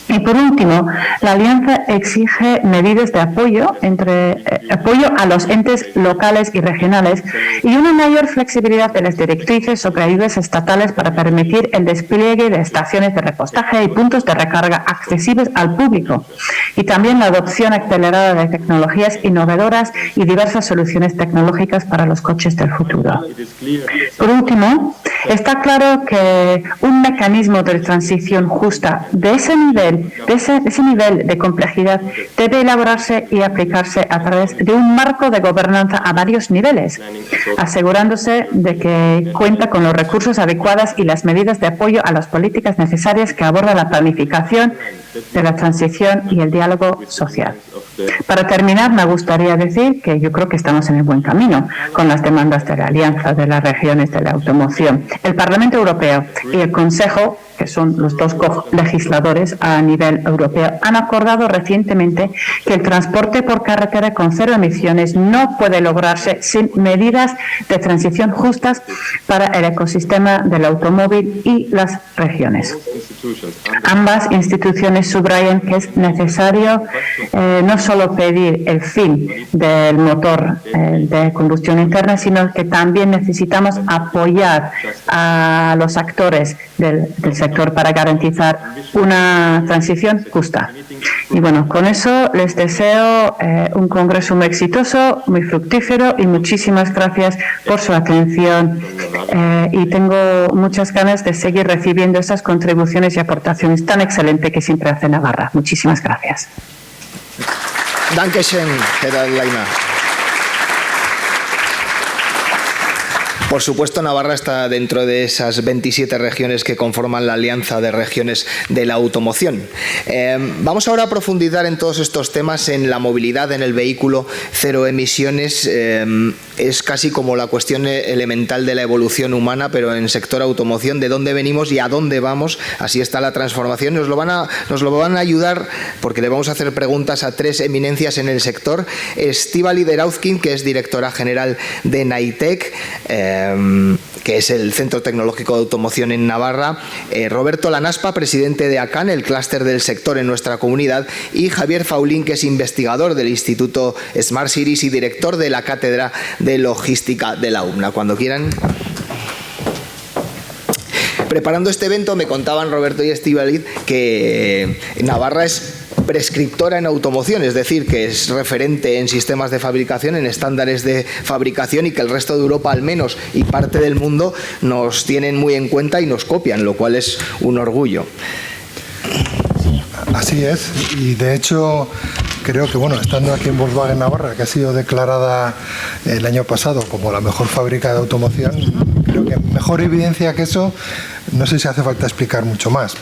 F: Y por último, la Alianza exige medidas de apoyo a los entes locales y regionales y una mayor flexibilidad de las directrices sobre ayudas estatales para permitir el despliegue de estaciones de repostaje y puntos de recarga accesibles al público, y también la adopción acelerada de tecnologías innovadoras y diversas soluciones tecnológicas para los coches del futuro. Por último, está claro que un mecanismo de transición justa de ese nivel de complejidad debe elaborarse y aplicarse a través de un marco de gobernanza a varios niveles, asegurándose de que cuenta con los recursos adecuados y las medidas de apoyo a las políticas necesarias que abordan la planificación de la transición y el diálogo social. Para terminar, me gustaría decir que yo creo que estamos en el buen camino con las demandas de la Alianza de las Regiones de la Automoción. El Parlamento Europeo y el Consejo, que son los dos legisladores a nivel europeo, han acordado recientemente que el transporte por carretera con cero emisiones no puede lograrse sin medidas de transición justas para el ecosistema del automóvil y las regiones. Ambas instituciones subrayan que es necesario no solo pedir el fin del motor de combustión interna, sino que también necesitamos apoyar a los actores del sector para garantizar una transición justa. Y bueno, con eso les deseo un congreso muy exitoso, muy fructífero, y muchísimas gracias por su atención. Y tengo muchas ganas de seguir recibiendo esas contribuciones y aportaciones tan excelentes que siempre hace Navarra. Muchísimas gracias.
A: Dankeschön, Gerald Laima. Por supuesto, Navarra está dentro de esas 27 regiones que conforman la Alianza de Regiones de la Automoción. Vamos ahora a profundizar en todos estos temas, en la movilidad, en el vehículo cero emisiones. Es casi como la cuestión elemental de la evolución humana, pero en sector automoción, de dónde venimos y a dónde vamos. Así está la transformación. Nos lo van a ayudar, porque le vamos a hacer preguntas a tres eminencias en el sector. Estíbaliz Erauzkin, que es directora general de Naitec, que es el Centro Tecnológico de Automoción en Navarra, Roberto Lanaspa, presidente de ACAN, el clúster del sector en nuestra comunidad, y Javier Faulín, que es investigador del Instituto Smart Cities y director de la Cátedra de Logística de la UMNA. Cuando quieran. Preparando este evento me contaban Roberto y Estíbaliz que Navarra es prescriptora en automoción, es decir, que es referente en sistemas de fabricación, en estándares de fabricación, y que el resto de Europa al menos y parte del mundo nos tienen muy en cuenta y nos copian, lo cual es un orgullo.
G: Así es, y de hecho creo que, bueno, estando aquí en Volkswagen Navarra, que ha sido declarada el año pasado como la mejor fábrica de automoción, creo que mejor evidencia que eso no sé si hace falta explicar mucho más.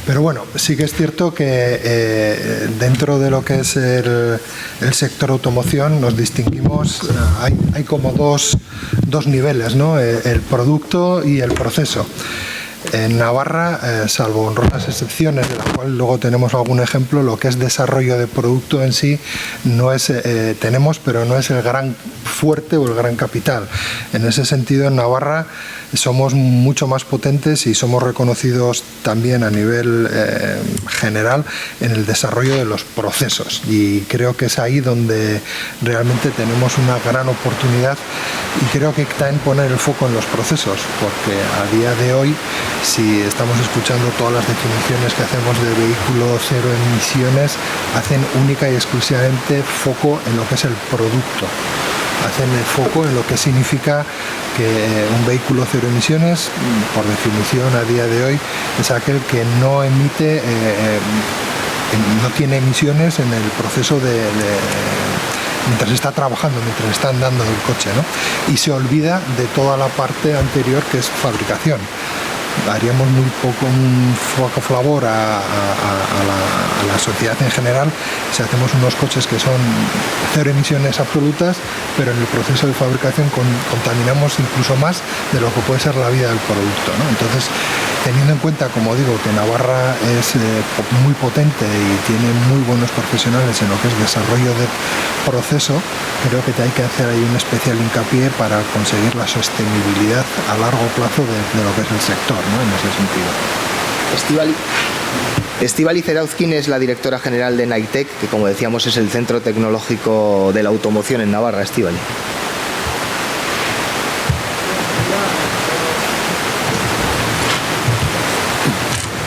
G: Pero bueno, sí que es cierto que dentro de lo que es el sector automoción nos distinguimos, hay como dos niveles, ¿no? El producto y el proceso. En Navarra, salvo honrosas excepciones, de la cual luego tenemos algún ejemplo, lo que es desarrollo de producto en sí no es, tenemos, pero no es el gran fuerte o el gran capital. En ese sentido, en Navarra somos mucho más potentes y somos reconocidos también a nivel general en el desarrollo de los procesos, y creo que es ahí donde realmente tenemos una gran oportunidad, y creo que está en poner el foco en los procesos, porque a día de hoy, si estamos escuchando todas las definiciones que hacemos de vehículo cero emisiones, hacen única y exclusivamente foco en lo que es el producto. Hacen el foco en lo que significa que un vehículo cero emisiones, por definición a día de hoy, es aquel que no emite, no tiene emisiones en el proceso mientras está trabajando, mientras está andando el coche, ¿no? Y se olvida de toda la parte anterior, que es fabricación. Haríamos muy poco un favor a la sociedad en general si hacemos unos coches que son cero emisiones absolutas, pero en el proceso de fabricación contaminamos incluso más de lo que puede ser la vida del producto, ¿no? Entonces, teniendo en cuenta, como digo, que Navarra es muy potente y tiene muy buenos profesionales en lo que es desarrollo de proceso, creo que hay que hacer ahí un especial hincapié para conseguir la sostenibilidad a largo plazo de lo que es el sector, ¿no? En ese sentido.
A: Estíbaliz Erauzkin es la directora general de Naitec, que, como decíamos, es el centro tecnológico de la automoción en Navarra. Estíbaliz.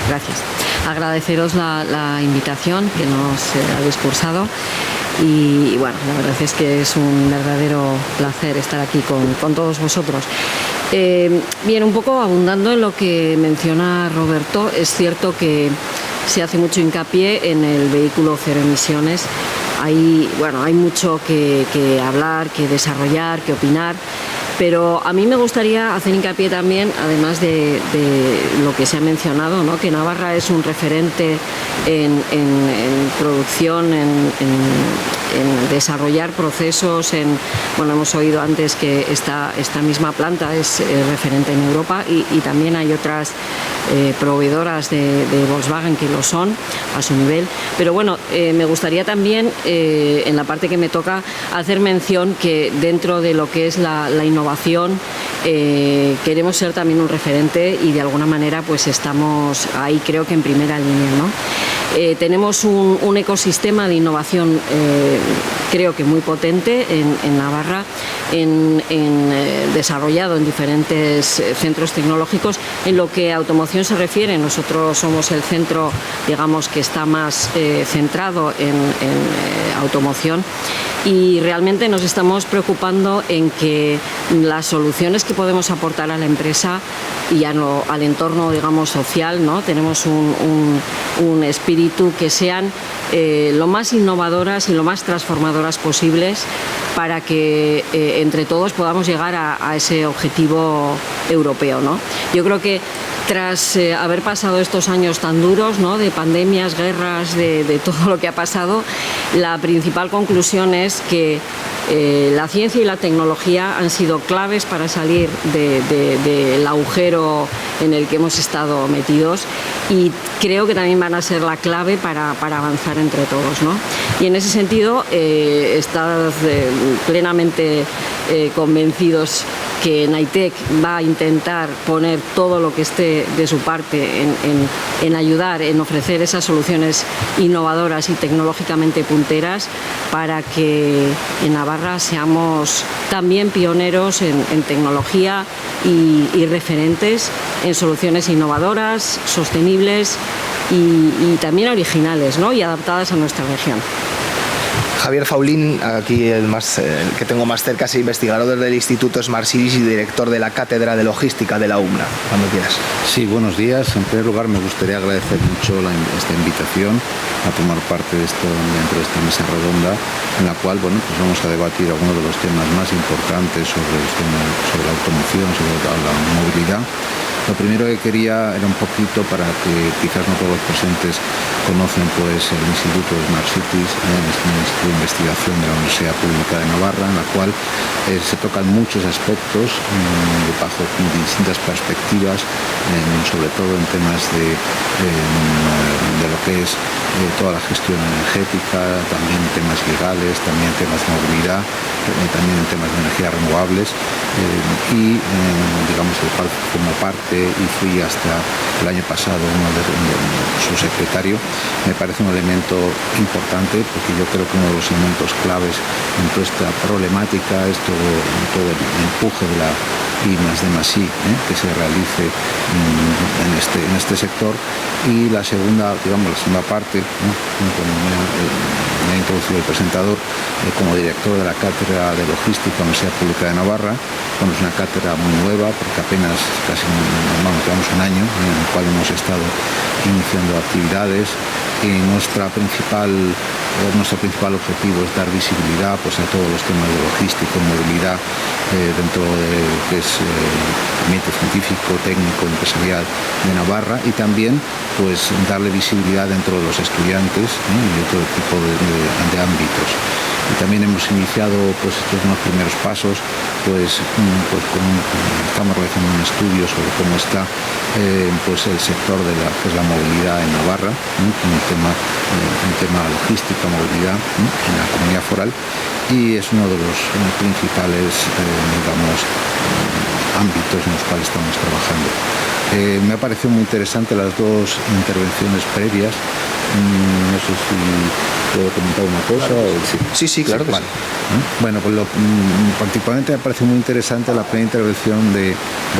H: Gracias. Agradeceros la invitación que nos habéis cursado. Y bueno, la verdad es que es un verdadero placer estar aquí con todos vosotros. Bien, un poco abundando en lo que menciona Roberto, es cierto que se hace mucho hincapié en el vehículo cero emisiones. Hay mucho que hablar, que desarrollar, que opinar. Pero a mí me gustaría hacer hincapié también, además de lo que se ha mencionado, ¿no? Que Navarra es un referente en producción, en desarrollar procesos. Hemos oído antes que esta misma planta es referente en Europa, y también hay otras proveedoras de Volkswagen que lo son a su nivel. Pero bueno, me gustaría también, en la parte que me toca, hacer mención que dentro de lo que es la innovación, queremos ser también un referente, y de alguna manera pues estamos ahí, creo que en primera línea, ¿no? Tenemos un ecosistema de innovación creo que muy potente en Navarra, desarrollado en diferentes centros tecnológicos. En lo que a automoción se refiere, nosotros somos el centro, digamos, que está más centrado en automoción, y realmente nos estamos preocupando en que las soluciones que podemos aportar a la empresa y al entorno, digamos, social, ¿no? Tenemos un espíritu que sean lo más innovadoras y lo más transformadoras posibles, para que entre todos podamos llegar a ese objetivo europeo, ¿no? Yo creo que tras haber pasado estos años tan duros, ¿no? De pandemias, guerras, de todo lo que ha pasado, la principal conclusión es que la ciencia y la tecnología han sido claves para salir del agujero en el que hemos estado metidos, y creo que también van a ser la clave para avanzar entre todos, ¿no? Y en ese sentido, estad plenamente convencidos que Naitec va a intentar poner todo lo que esté de su parte en ayudar, en ofrecer esas soluciones innovadoras y tecnológicamente punteras para que en Navarra seamos también pioneros en tecnología y referentes en soluciones innovadoras, sostenibles y también originales, ¿no? Y adaptadas a nuestra región.
A: Javier Faulín, aquí el que tengo más cerca, es investigador del Instituto Smart Cities y director de la Cátedra de Logística de la UMNA. Cuando quieras.
I: Sí, buenos días. En primer lugar, me gustaría agradecer mucho esta invitación a tomar parte dentro de esta mesa redonda, en la cual pues vamos a debatir algunos de los temas más importantes sobre la automoción, sobre la movilidad. Lo primero que quería era un poquito, para que quizás no todos los presentes conocen, pues el Instituto de Smart Cities, el Instituto de Investigación de la Universidad Pública de Navarra, en la cual se tocan muchos aspectos bajo distintas perspectivas, sobre todo en temas de lo que es toda la gestión energética, también temas legales, también temas de movilidad, también en temas de energías renovables, y digamos el cual formo parte y fui hasta el año pasado su secretario. Me parece un elemento importante, porque yo creo que uno de los elementos claves en toda esta problemática es todo el empuje de la I+D+I que se realice en este sector. Y la segunda parte, como me ha introducido el presentador, como director de la Cátedra de Logística de la Universidad Pública de Navarra. Es una cátedra muy nueva, porque apenas llevamos un año en el cual hemos estado iniciando actividades. Y nuestro principal objetivo es dar visibilidad pues a todos los temas de logística y movilidad dentro de lo que es el ambiente científico, técnico, empresarial de Navarra, y también pues darle visibilidad dentro de los estudiantes y de todo tipo de ámbitos. Y también hemos iniciado pues estos unos primeros pasos estamos realizando un estudio sobre cómo está pues el sector de la movilidad en Navarra, un tema logística, movilidad en la comunidad foral, y es uno de los principales ámbitos en los cuales estamos trabajando. Me ha parecido muy interesante las dos intervenciones previas. No sé si puedo comentar una cosa.
A: Sí, claro que sí.
I: Bueno, pues particularmente me parece muy interesante la primera intervención de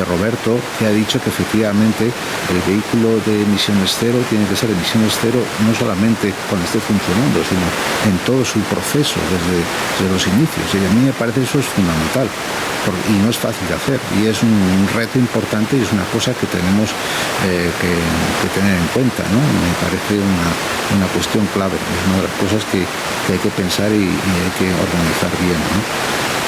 I: Roberto, que ha dicho que efectivamente el vehículo de emisiones cero tiene que ser emisiones cero no solamente cuando esté funcionando, sino en todo su proceso, desde los inicios. Y a mí me parece eso es fundamental, y no es fácil de hacer, y es un reto importante, y es una cosa que tenemos que tener en cuenta, ¿no? Me parece una cuestión clave, es una de las cosas que hay que pensar y hay que organizar bien, ¿no?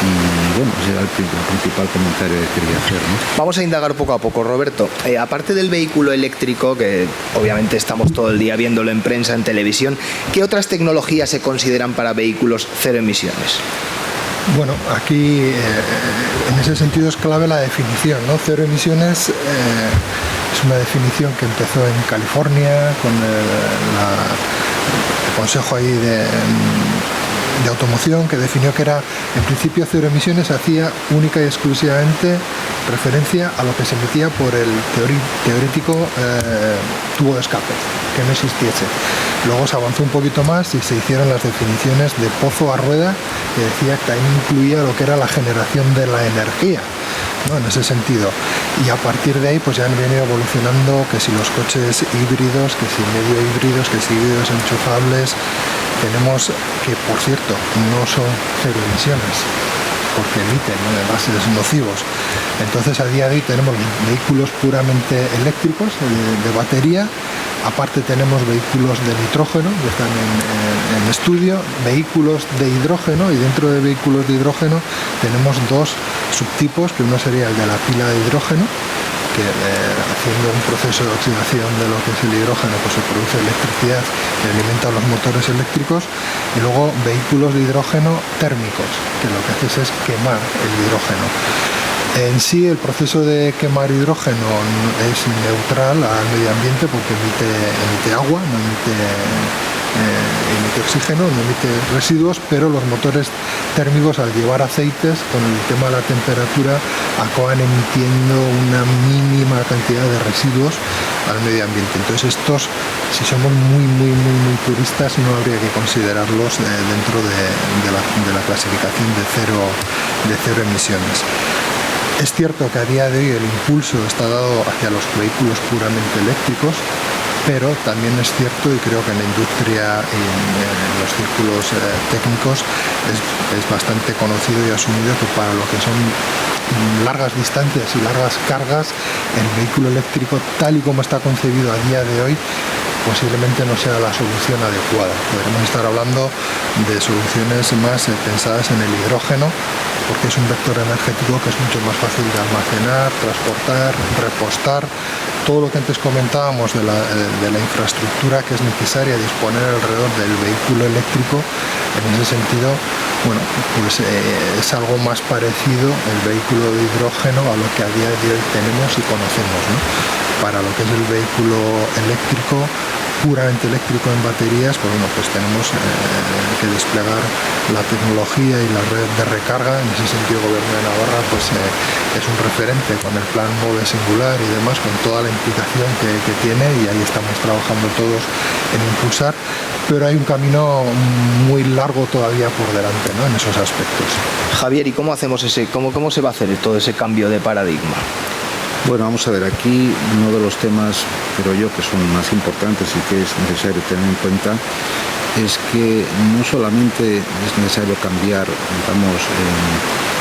I: Y bueno, ese era el principal comentario que quería hacer, ¿no?
A: Vamos a indagar poco a poco, Roberto. Aparte del vehículo eléctrico, que obviamente estamos todo el día viéndolo en prensa, en televisión, ¿qué otras tecnologías se consideran para vehículos cero emisiones?
G: Bueno, aquí en ese sentido es clave la definición, ¿no? Cero emisiones es una definición que empezó en California con el Consejo ahí de automoción, que definió que era, en principio, cero emisiones hacía única y exclusivamente referencia a lo que se emitía por el teórico tubo de escape, que no existiese. Luego se avanzó un poquito más y se hicieron las definiciones de pozo a rueda, que decía que también incluía lo que era la generación de la energía, ¿no? En ese sentido. Y a partir de ahí pues ya han venido evolucionando, que si los coches híbridos, que si medio híbridos, que si híbridos enchufables. Tenemos que, por cierto, no son cero emisiones, porque emiten gases nocivos. Entonces, a día de hoy tenemos vehículos puramente eléctricos, de batería. Aparte tenemos vehículos de nitrógeno, que están en estudio, vehículos de hidrógeno, y dentro de vehículos de hidrógeno tenemos dos subtipos, que uno sería el de la pila de hidrógeno, que haciendo un proceso de oxidación de lo que es el hidrógeno, pues se produce electricidad que alimenta los motores eléctricos, y luego vehículos de hidrógeno térmicos, que lo que haces es quemar el hidrógeno. En sí, el proceso de quemar hidrógeno es neutral al medio ambiente, porque emite agua, no emite emite oxígeno, no emite residuos, pero los motores térmicos, al llevar aceites, con el tema de la temperatura, acaban emitiendo una mínima cantidad de residuos al medio ambiente. Entonces estos, si somos muy puristas, no habría que considerarlos dentro de la clasificación de cero emisiones. Es cierto que a día de hoy el impulso está dado hacia los vehículos puramente eléctricos, pero también es cierto, y creo que en la industria y en los círculos técnicos es bastante conocido y asumido que para lo que son largas distancias y largas cargas, el vehículo eléctrico, tal y como está concebido a día de hoy, posiblemente no sea la solución adecuada. Podremos estar hablando de soluciones más pensadas en el hidrógeno, porque es un vector energético que es mucho más fácil de almacenar, transportar, repostar. Todo lo que antes comentábamos de la infraestructura que es necesaria disponer alrededor del vehículo eléctrico, en ese sentido, bueno, pues es algo más parecido el vehículo de hidrógeno a lo que a día de hoy tenemos y conocemos, ¿no? Para lo que es el vehículo eléctrico, puramente eléctrico en baterías, pues bueno, pues tenemos que desplegar la tecnología y la red de recarga. En ese sentido, el Gobierno de Navarra pues es un referente con el plan MOVE Singular y demás, con toda la implicación que tiene, y ahí estamos trabajando todos en impulsar, pero hay un camino muy largo todavía por delante, ¿no?, en esos aspectos.
A: Javier, ¿y cómo hacemos cómo se va a hacer todo ese cambio de paradigma?
I: Bueno, vamos a ver, aquí uno de los temas, creo yo, que son más importantes y que es necesario tener en cuenta es que no solamente es necesario cambiar, digamos,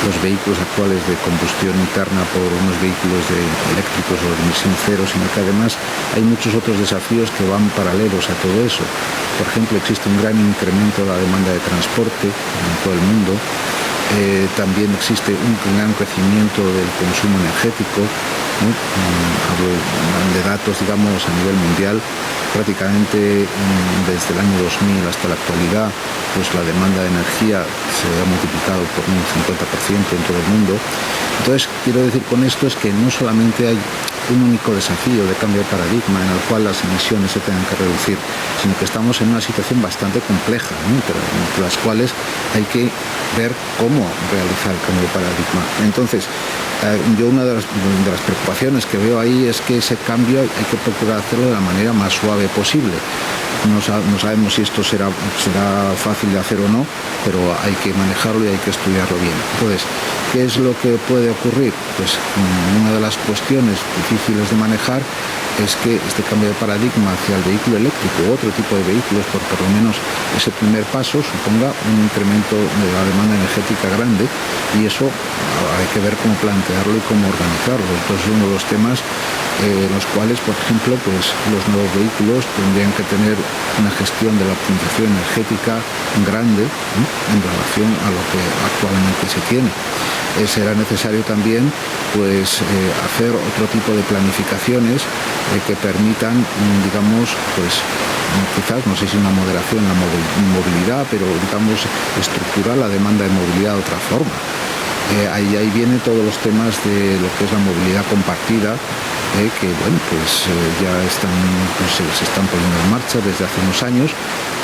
I: los vehículos actuales de combustión interna por unos vehículos eléctricos o de emisión cero, sino que además hay muchos otros desafíos que van paralelos a todo eso. Por ejemplo, existe un gran incremento de la demanda de transporte en todo el mundo. También existe un gran crecimiento del consumo energético, ¿no? Hablo de datos, digamos, a nivel mundial. Prácticamente desde el año 2000 hasta la actualidad, pues la demanda de energía se ha multiplicado por un 50% en todo el mundo. Entonces, quiero decir con esto es que no solamente hay un único desafío de cambio de paradigma en el cual las emisiones se tengan que reducir, sino que estamos en una situación bastante compleja, ¿no?, entre las cuales hay que ver cómo realizar el cambio de paradigma. Entonces, yo una de las preocupaciones que veo ahí es que ese cambio hay que procurar hacerlo de la manera más suave posible. No sabemos si esto será fácil de hacer o no, pero hay que manejarlo y hay que estudiarlo bien. Entonces, ¿qué es lo que puede ocurrir? Pues una de las cuestiones difíciles de manejar es que este cambio de paradigma hacia el vehículo eléctrico u otro tipo de vehículos, por lo menos ese primer paso, suponga un incremento de la demanda energética grande, y eso hay que ver cómo plantearlo y cómo organizarlo. Entonces, uno de los temas en los cuales, por ejemplo, pues los nuevos vehículos tendrían que tener una gestión de la optimización energética grande, ¿no?, en relación a lo que actualmente se tiene. Será necesario también pues hacer otro tipo de planificaciones que permitan, digamos, pues quizás, no sé si una moderación en la movilidad, pero digamos estructurar la demanda de movilidad de otra forma. Ahí vienen todos los temas de lo que es la movilidad compartida, que bueno, pues ya se están poniendo en marcha desde hace unos años,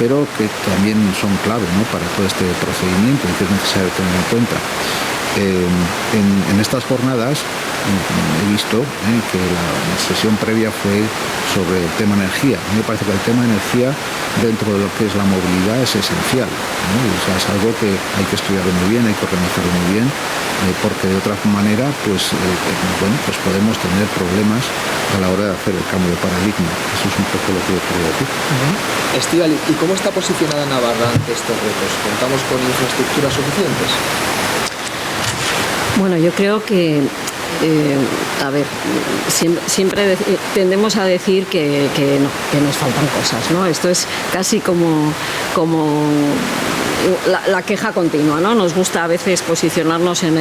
I: pero que también son clave, ¿no?, para todo este procedimiento y que es necesario tener en cuenta. En estas jornadas he visto que la sesión previa fue sobre el tema energía. A mí me parece que el tema energía dentro de lo que es la movilidad es esencial, ¿no? O sea, es algo que hay que estudiarlo muy bien, hay que organizarlo muy bien, porque de otra manera pues podemos tener problemas a la hora de hacer el cambio de paradigma. Eso es un poco lo que yo creo decir.
A: Estíbaliz, ¿y cómo está posicionada Navarra ante estos retos? ¿Contamos con infraestructuras suficientes?
H: Bueno, yo creo que, siempre tendemos a decir que nos faltan cosas, ¿no? Esto es casi como la queja continua, ¿no? Nos gusta a veces posicionarnos en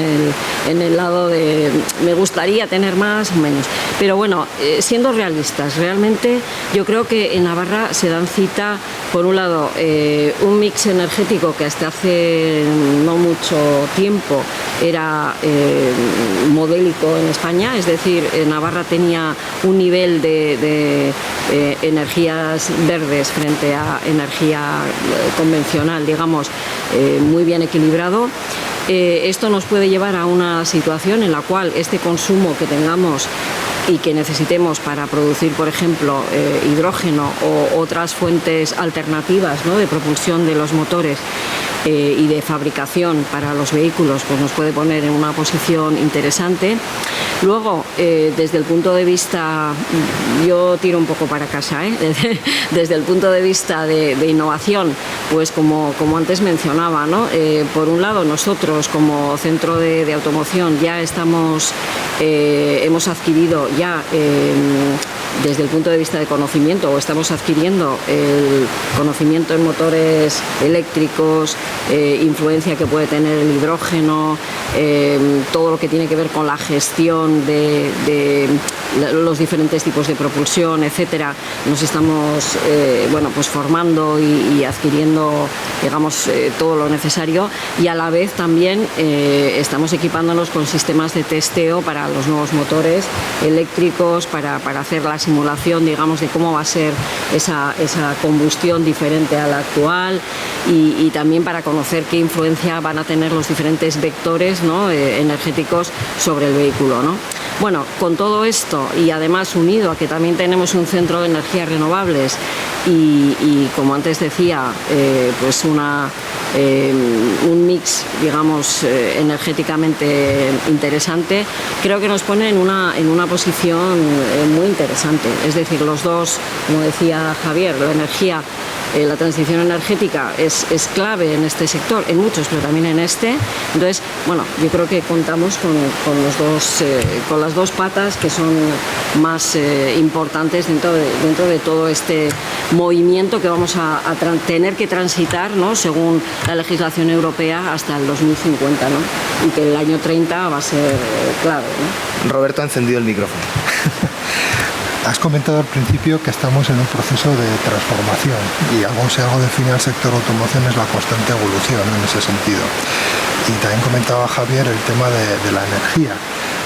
H: el lado de me gustaría tener más o menos. Pero bueno, siendo realistas, realmente yo creo que en Navarra se dan cita, por un lado, un mix energético que hasta hace no mucho tiempo era modélico en España, es decir, Navarra tenía un nivel de energías verdes frente a energía convencional, digamos, muy bien equilibrado. Esto nos puede llevar a una situación en la cual este consumo que tengamos y que necesitemos para producir, por ejemplo, hidrógeno o otras fuentes alternativas, ¿no?, de propulsión de los motores y de fabricación para los vehículos, pues nos puede poner en una posición interesante. Luego, desde el punto de vista, yo tiro un poco para casa, desde el punto de vista de innovación, pues como antes mencionaba, ¿no? Por un lado, nosotros como centro de automoción ya hemos adquirido ya desde el punto de vista de conocimiento, o estamos adquiriendo el conocimiento en motores eléctricos, influencia que puede tener el hidrógeno, todo lo que tiene que ver con la gestión de los diferentes tipos de propulsión, etcétera. Nos estamos pues formando y adquiriendo, digamos, todo lo necesario, y a la vez también estamos equipándonos con sistemas de testeo para los nuevos motores eléctricos, para hacer la simulación, digamos, de cómo va a ser esa combustión diferente a la actual, y también para conocer qué influencia van a tener los diferentes vectores, ¿no?, energéticos sobre el vehículo, ¿no? Bueno, con todo esto, y además unido a que también tenemos un centro de energías renovables y como antes decía, pues un mix, digamos, energéticamente interesante, creo que nos pone en una posición muy interesante. Es decir, los dos, como decía Javier, la energía, la transición energética es clave en este sector, en muchos, pero también en este. Entonces, bueno, yo creo que contamos con las dos patas que son más importantes dentro de todo este movimiento que vamos a tener que transitar, ¿no?, según la legislación europea hasta el 2050, ¿no?, y que el año 30 va a ser clave, ¿no?
A: Roberto ha encendido el micrófono.
G: Has comentado al principio que estamos en un proceso de transformación, y si algo define al sector automoción es la constante evolución, ¿no?, en ese sentido. Y también comentaba Javier el tema de la energía,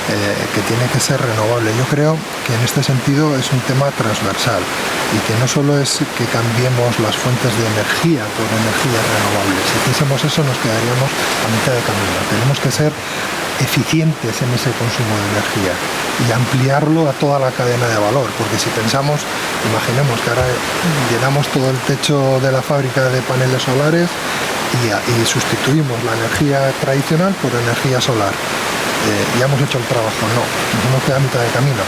G: que tiene que ser renovable. Yo creo que en este sentido es un tema transversal, y que no solo es que cambiemos las fuentes de energía por energías renovables. Si hiciésemos eso nos quedaríamos a mitad de camino. Tenemos que ser eficientes en ese consumo de energía y ampliarlo a toda la cadena de valor, porque si pensamos, imaginemos que ahora llenamos todo el techo de la fábrica de paneles solares y sustituimos la energía tradicional por energía solar. Ya hemos hecho el trabajo. No, nos queda a mitad de camino,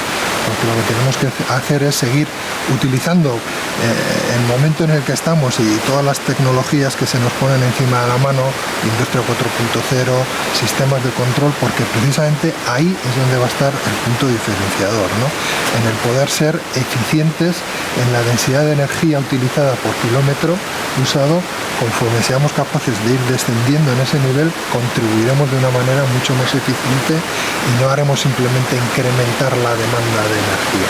G: porque lo que tenemos que hacer es seguir utilizando el momento en el que estamos y todas las tecnologías que se nos ponen encima de la mano, Industria 4.0, sistemas de control, porque precisamente ahí es donde va a estar el punto diferenciador, ¿no?, en el poder ser eficientes en la densidad de energía utilizada por kilómetro usado. Conforme seamos capaces de ir descendiendo en ese nivel, contribuiremos de una manera mucho más eficiente y no haremos simplemente incrementar la demanda de energía.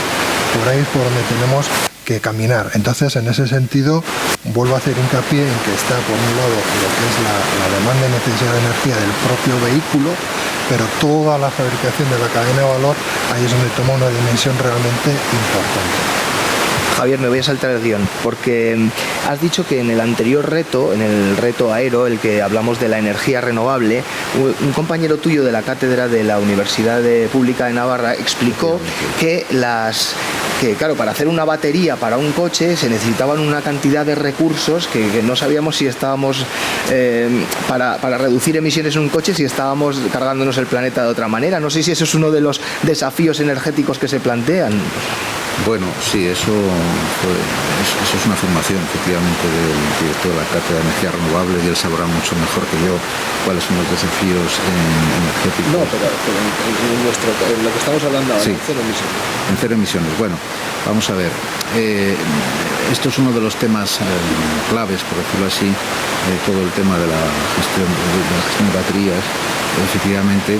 G: Por ahí es por donde tenemos que caminar. Entonces, en ese sentido, vuelvo a hacer hincapié en que está, por un lado, lo que es la demanda y necesidad de energía del propio vehículo, pero toda la fabricación de la cadena de valor, ahí es donde toma una dimensión realmente importante.
A: Javier, me voy a saltar el guión, porque has dicho que en el anterior reto, en el reto Aero, el que hablamos de la energía renovable, un compañero tuyo de la cátedra de la Universidad Pública de Navarra explicó que claro, para hacer una batería para un coche se necesitaban una cantidad de recursos que no sabíamos si estábamos, para reducir emisiones en un coche, si estábamos cargándonos el planeta de otra manera. No sé si eso es uno de los desafíos energéticos que se plantean.
I: Bueno, sí, eso es una afirmación efectivamente del director de la Cátedra de Energía Renovable, y él sabrá mucho mejor que yo cuáles son los desafíos energéticos.
A: No, pero en lo que estamos hablando ahora,
I: sí,
A: en cero emisiones.
I: En cero emisiones. Bueno, vamos a ver. esto es uno de los temas claves, por decirlo así, todo el tema de la gestión de baterías. Efectivamente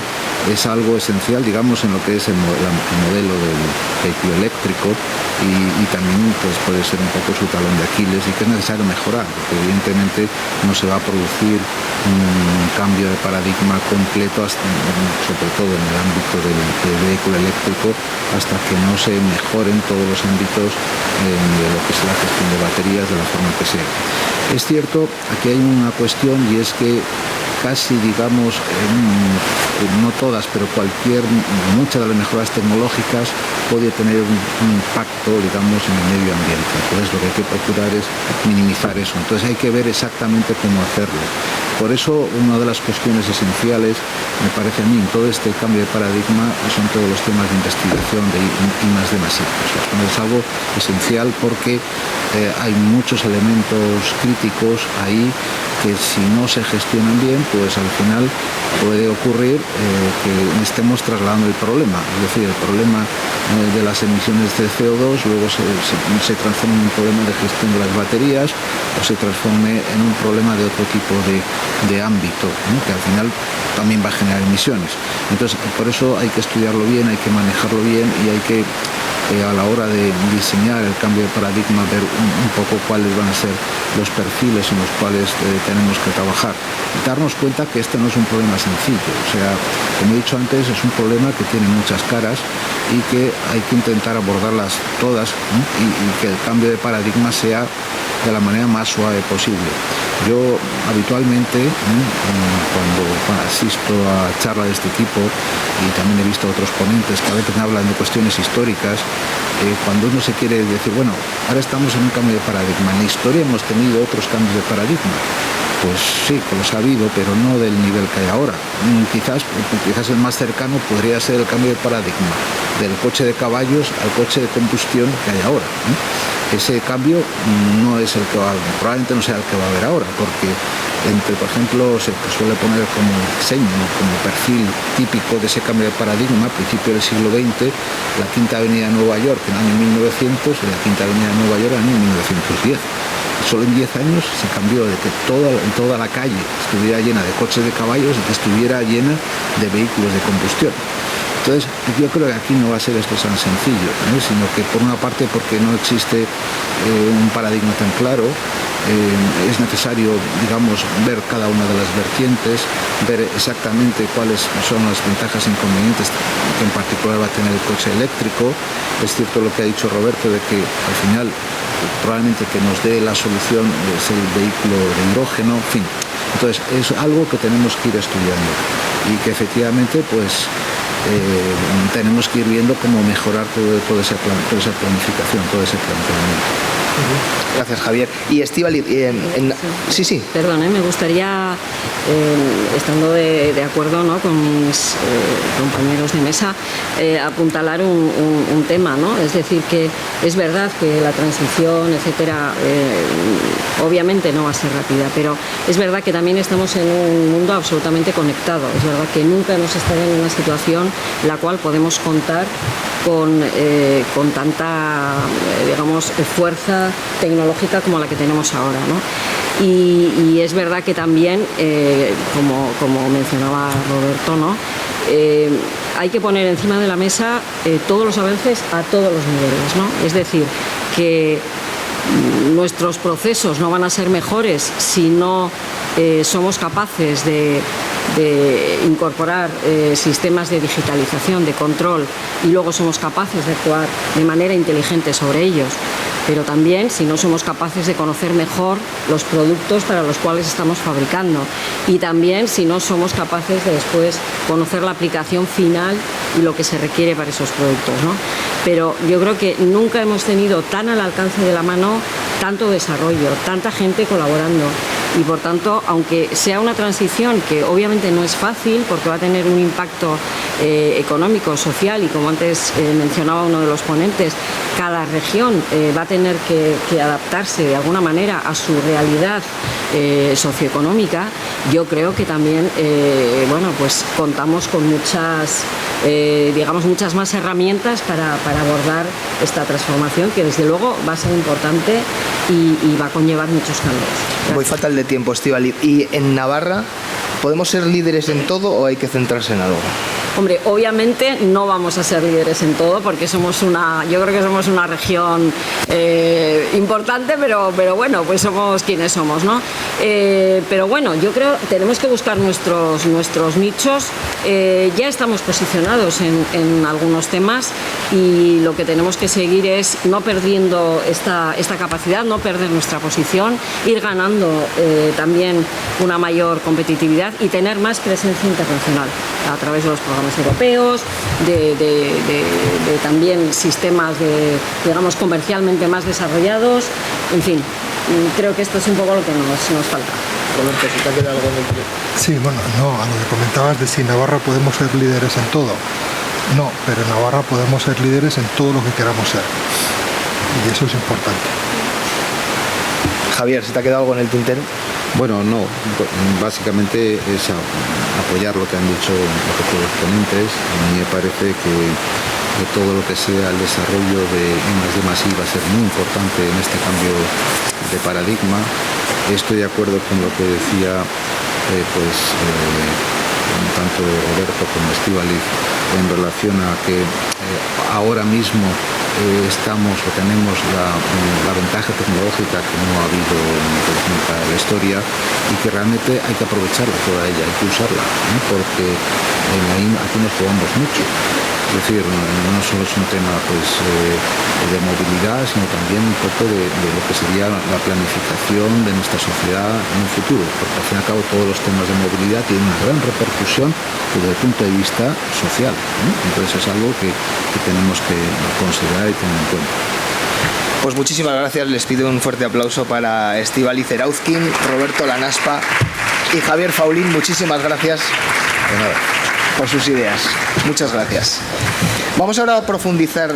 I: es algo esencial, digamos, en lo que es el modelo del vehículo eléctrico y también pues, puede ser un poco su talón de Aquiles y que es necesario mejorar, porque evidentemente no se va a producir un cambio de paradigma completo, sobre todo en el ámbito del vehículo eléctrico, hasta que no se mejoren todos los ámbitos de lo que es la gestión de baterías de la forma que sea. Es cierto, aquí hay una cuestión y es que casi, digamos, no todas, pero muchas de las mejoras tecnológicas puede tener un impacto, digamos, en el medio ambiente. Entonces lo que hay que procurar es minimizar eso. Entonces hay que ver exactamente cómo hacerlo. Por eso una de las cuestiones esenciales, me parece a mí, en todo este cambio de paradigma son todos los temas de investigación de I+D+I. Es algo esencial porque hay muchos elementos críticos ahí que si no se gestionan bien, pues al final puede ocurrir que estemos trasladando el problema. Es decir, el problema de las emisiones de CO2 luego se transforma en un problema de gestión de las baterías o se transforme en un problema de otro tipo de ámbito, ¿no? Que al final también va a generar emisiones. Entonces, por eso hay que estudiarlo bien, hay que manejarlo bien y hay que a la hora de diseñar el cambio de paradigma ver un poco cuáles van a ser los perfiles en los cuales tenemos que trabajar y darnos cuenta que este no es un problema sencillo, o sea, como he dicho antes, es un problema que tiene muchas caras y que hay que intentar abordarlas todas, ¿no? y que el cambio de paradigma sea de la manera más suave posible. Yo habitualmente, cuando asisto a charlas de este tipo, y también he visto a otros ponentes que a veces hablan de cuestiones históricas, cuando uno se quiere decir, bueno, ahora estamos en un cambio de paradigma, en la historia hemos tenido otros cambios de paradigma. Pues sí, que los ha habido, pero no del nivel que hay ahora. Quizás el más cercano podría ser el cambio de paradigma del coche de caballos al coche de combustión que hay ahora. Ese cambio no es el que probablemente no sea el que va a haber ahora, porque por ejemplo, se suele poner como diseño, como perfil típico de ese cambio de paradigma a principios del siglo XX, la Quinta Avenida de Nueva York en el año 1900 y la Quinta Avenida de Nueva York en el año 1910. Solo en 10 años se cambió de que toda la calle estuviera llena de coches de caballos y que estuviera llena de vehículos de combustión. Entonces, yo creo que aquí no va a ser esto tan sencillo, ¿no? Sino que por una parte porque no existe un paradigma tan claro, es necesario, digamos, ver cada una de las vertientes, ver exactamente cuáles son las ventajas e inconvenientes que en particular va a tener el coche eléctrico. Es cierto lo que ha dicho Roberto de que al final probablemente que nos dé la solución es el vehículo de hidrógeno, en fin. Entonces es algo que tenemos que ir estudiando y que efectivamente pues tenemos que ir viendo cómo mejorar toda esa planificación, todo ese planteamiento.
A: Gracias, Javier. Y Estíbaliz, sí.
H: Perdón, me gustaría, estando de acuerdo, ¿no?, con mis compañeros de mesa, apuntalar un tema, ¿no? Es decir, que es verdad que la transición, etcétera, obviamente no va a ser rápida, pero es verdad que también estamos en un mundo absolutamente conectado. Es verdad que nunca hemos estado en una situación en la cual podemos contar con tanta, digamos, fuerza tecnológica como la que tenemos ahora, ¿no? Y es verdad que también, como mencionaba Roberto, ¿no?, hay que poner encima de la mesa todos los avances a todos los niveles, ¿no? Es decir, que nuestros procesos no van a ser mejores si no somos capaces de incorporar sistemas de digitalización, de control, y luego somos capaces de actuar de manera inteligente sobre ellos, pero también si no somos capaces de conocer mejor los productos para los cuales estamos fabricando, y también si no somos capaces de después conocer la aplicación final y lo que se requiere para esos productos, ¿no? Pero yo creo que nunca hemos tenido tan al alcance de la mano tanto desarrollo, tanta gente colaborando, y por tanto, aunque sea una transición que obviamente no es fácil porque va a tener un impacto económico, social y como antes mencionaba uno de los ponentes, cada región va a tener que adaptarse de alguna manera a su realidad socioeconómica. Yo creo que también bueno, pues contamos con muchas muchas más herramientas para abordar esta transformación que desde luego va a ser importante y va a conllevar muchos cambios. Gracias.
A: Voy fatal de tiempo, Estíbaliz. ¿Y en Navarra podemos ser líderes en todo o hay que centrarse en algo?
H: Hombre, obviamente no vamos a ser líderes en todo porque yo creo que somos una región importante, pero bueno, pues somos quienes somos, ¿no? Pero bueno, yo creo que tenemos que buscar nuestros nichos. Ya estamos posicionados en algunos temas y lo que tenemos que seguir es no perdiendo esta capacidad, no perder nuestra posición, ir ganando también una mayor competitividad y tener más presencia internacional a través de los programas europeos, de también sistemas digamos comercialmente más desarrollados, en fin, creo que esto es un poco lo que nos falta.
A: Roberto, si te ha quedado algo en el...
G: Sí, bueno, no, a lo que comentabas de si en Navarra podemos ser líderes en todo. No, pero en Navarra podemos ser líderes en todo lo que queramos ser. Y eso es importante.
A: Javier, ¿se te ha quedado algo en el tintero?
I: Bueno, no, básicamente es apoyar lo que han dicho los ponentes. A mí me parece que todo lo que sea el desarrollo de I+D+I va a ser muy importante en este cambio de paradigma. Estoy de acuerdo con lo que decía tanto Roberto como Estíbaliz en relación a que ahora mismo tenemos la ventaja tecnológica que no ha habido nunca en la historia y que realmente hay que aprovecharla toda ella, hay que usarla, ¿no? Porque aquí nos jugamos mucho. Es decir, no solo es un tema de movilidad, sino también un poco de lo que sería la planificación de nuestra sociedad en un futuro, porque al fin y al cabo todos los temas de movilidad tienen una gran repercusión desde el punto de vista social, ¿no? Entonces es algo que tenemos que considerar y tener en cuenta.
A: Pues muchísimas gracias, les pido un fuerte aplauso para Estíbaliz Erauzkin, Roberto Lanaspa y Javier Faulín. Muchísimas gracias por sus ideas. Muchas gracias. Vamos ahora a profundizar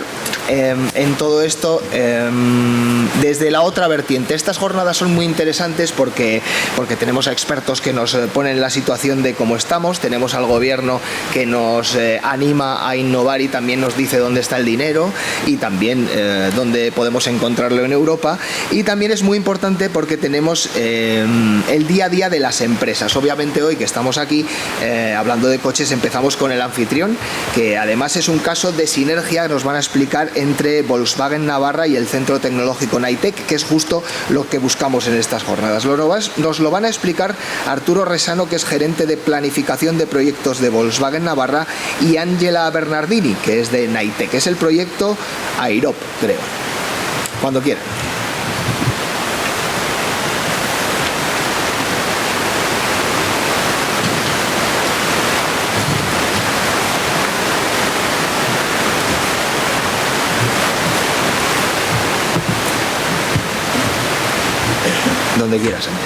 A: en todo esto desde la otra vertiente. Estas jornadas son muy interesantes porque tenemos a expertos que nos ponen la situación de cómo estamos, tenemos al gobierno que nos anima a innovar y también nos dice dónde está el dinero y también dónde podemos encontrarlo en Europa, y también es muy importante porque tenemos el día a día de las empresas. Obviamente hoy que estamos aquí hablando de coches empezamos con el anfitrión, que además es un caso de sinergia que nos van a explicar entre Volkswagen Navarra y el Centro Tecnológico Naitec, que es justo lo que buscamos en estas jornadas. Nos lo van a explicar Arturo Resano, que es gerente de planificación de proyectos de Volkswagen Navarra, y Ángela Bernardini, que es de Naitec. Es el proyecto Airop, creo. Cuando quieran. Donde quieras, Ángela.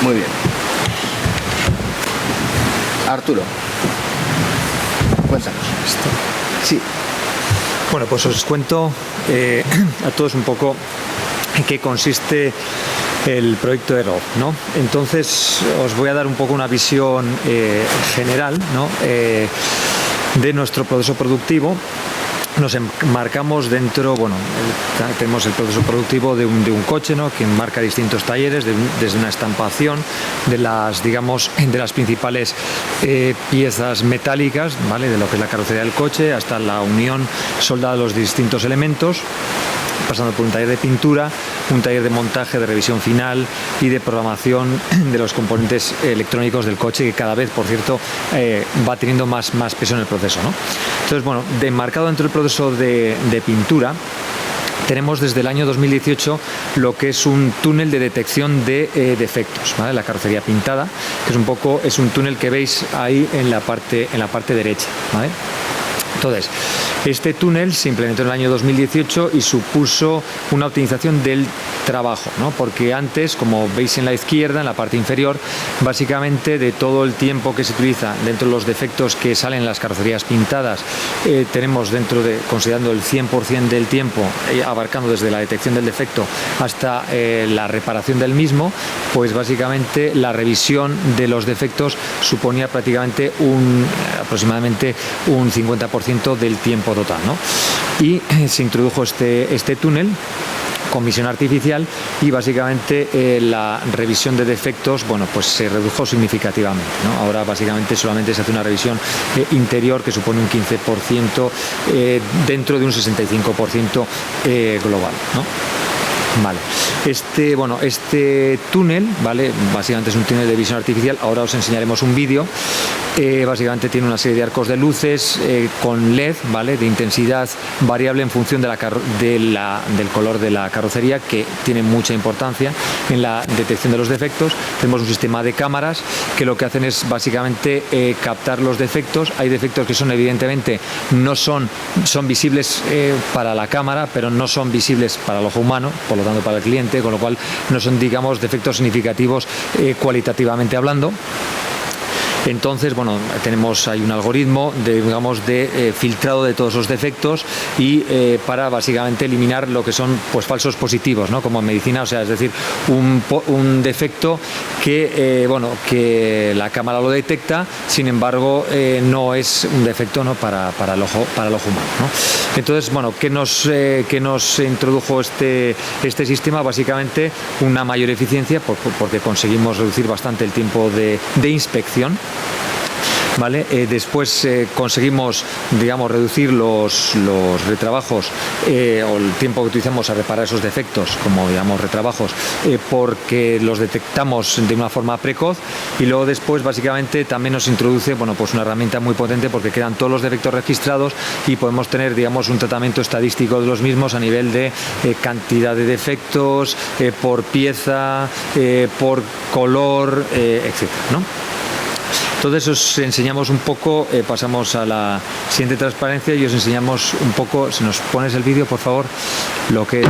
A: Muy bien. Arturo, cuéntanos.
J: Sí. Bueno, pues os cuento a todos un poco en qué consiste el proyecto Airop, ¿no? Entonces os voy a dar un poco una visión general, ¿no? De nuestro proceso productivo. Nos enmarcamos dentro, bueno, tenemos el proceso productivo de un coche, ¿no? Que enmarca distintos talleres, desde una estampación de las, digamos, de las principales piezas metálicas, ¿vale? De lo que es la carrocería del coche, hasta la unión soldada de los distintos elementos, pasando por un taller de pintura, un taller de montaje, de revisión final y de programación de los componentes electrónicos del coche, que cada vez, por cierto, va teniendo más peso en el proceso, ¿no? Entonces, bueno, enmarcado dentro del proceso de pintura, tenemos desde el año 2018 lo que es un túnel de detección de defectos, ¿vale? La carrocería pintada, que es un túnel que veis ahí en la parte derecha, ¿vale? Entonces, este túnel se implementó en el año 2018 y supuso una optimización del trabajo, ¿no? Porque antes, como veis en la izquierda, en la parte inferior, básicamente de todo el tiempo que se utiliza dentro de los defectos que salen en las carrocerías pintadas, tenemos considerando el 100% del tiempo, abarcando desde la detección del defecto hasta la reparación del mismo, pues básicamente la revisión de los defectos suponía prácticamente aproximadamente un 50% del tiempo total, ¿no? Y se introdujo este túnel con visión artificial y básicamente la revisión de defectos, bueno, pues se redujo significativamente, ¿no? Ahora básicamente solamente se hace una revisión interior que supone un 15% dentro de un 65% global, ¿no? Vale. Este túnel, ¿vale? Básicamente es un túnel de visión artificial. Ahora os enseñaremos un vídeo. Básicamente tiene una serie de arcos de luces con LED, ¿vale? De intensidad variable en función del color de la carrocería, que tiene mucha importancia en la detección de los defectos. Tenemos un sistema de cámaras que lo que hacen es básicamente captar los defectos. Hay defectos que son evidentemente son visibles para la cámara, pero no son visibles para el ojo humano, por lo tanto para el cliente, con lo cual no son, digamos, defectos significativos cualitativamente hablando. Entonces, bueno, hay un algoritmo de filtrado de todos los defectos y para básicamente eliminar lo que son pues falsos positivos, ¿no? Como en medicina, o sea, es decir, un defecto que la cámara lo detecta, sin embargo, no es un defecto, ¿no? para el ojo humano, ¿no? Entonces, bueno, ¿qué nos introdujo este sistema? Básicamente una mayor eficiencia, porque conseguimos reducir bastante el tiempo de inspección. ¿Vale? Después conseguimos, digamos, reducir los retrabajos o el tiempo que utilizamos a reparar esos defectos, como digamos retrabajos, porque los detectamos de una forma precoz. Y luego después básicamente también nos introduce, bueno, pues una herramienta muy potente, porque quedan todos los defectos registrados y podemos tener, digamos, un tratamiento estadístico de los mismos a nivel de cantidad de defectos, por pieza, por color, etcétera, ¿no? Entonces os enseñamos un poco, pasamos a la siguiente transparencia y os enseñamos un poco, si nos pones el vídeo, por favor, lo que...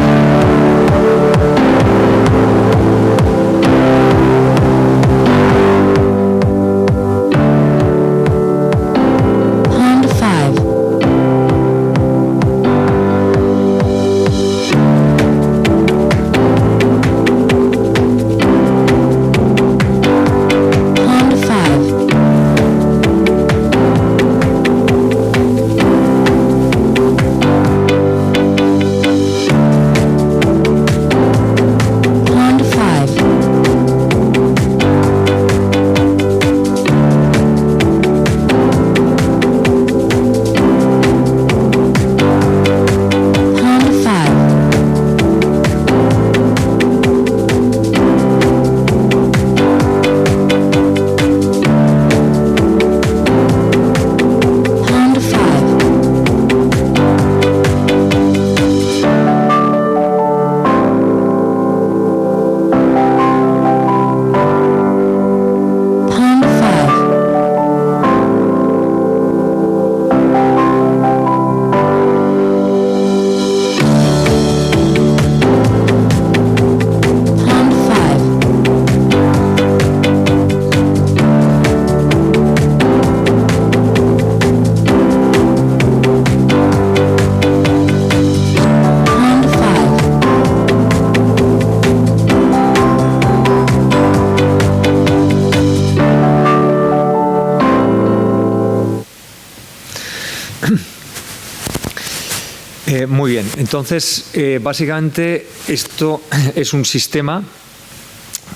J: Muy bien, entonces básicamente esto es un sistema,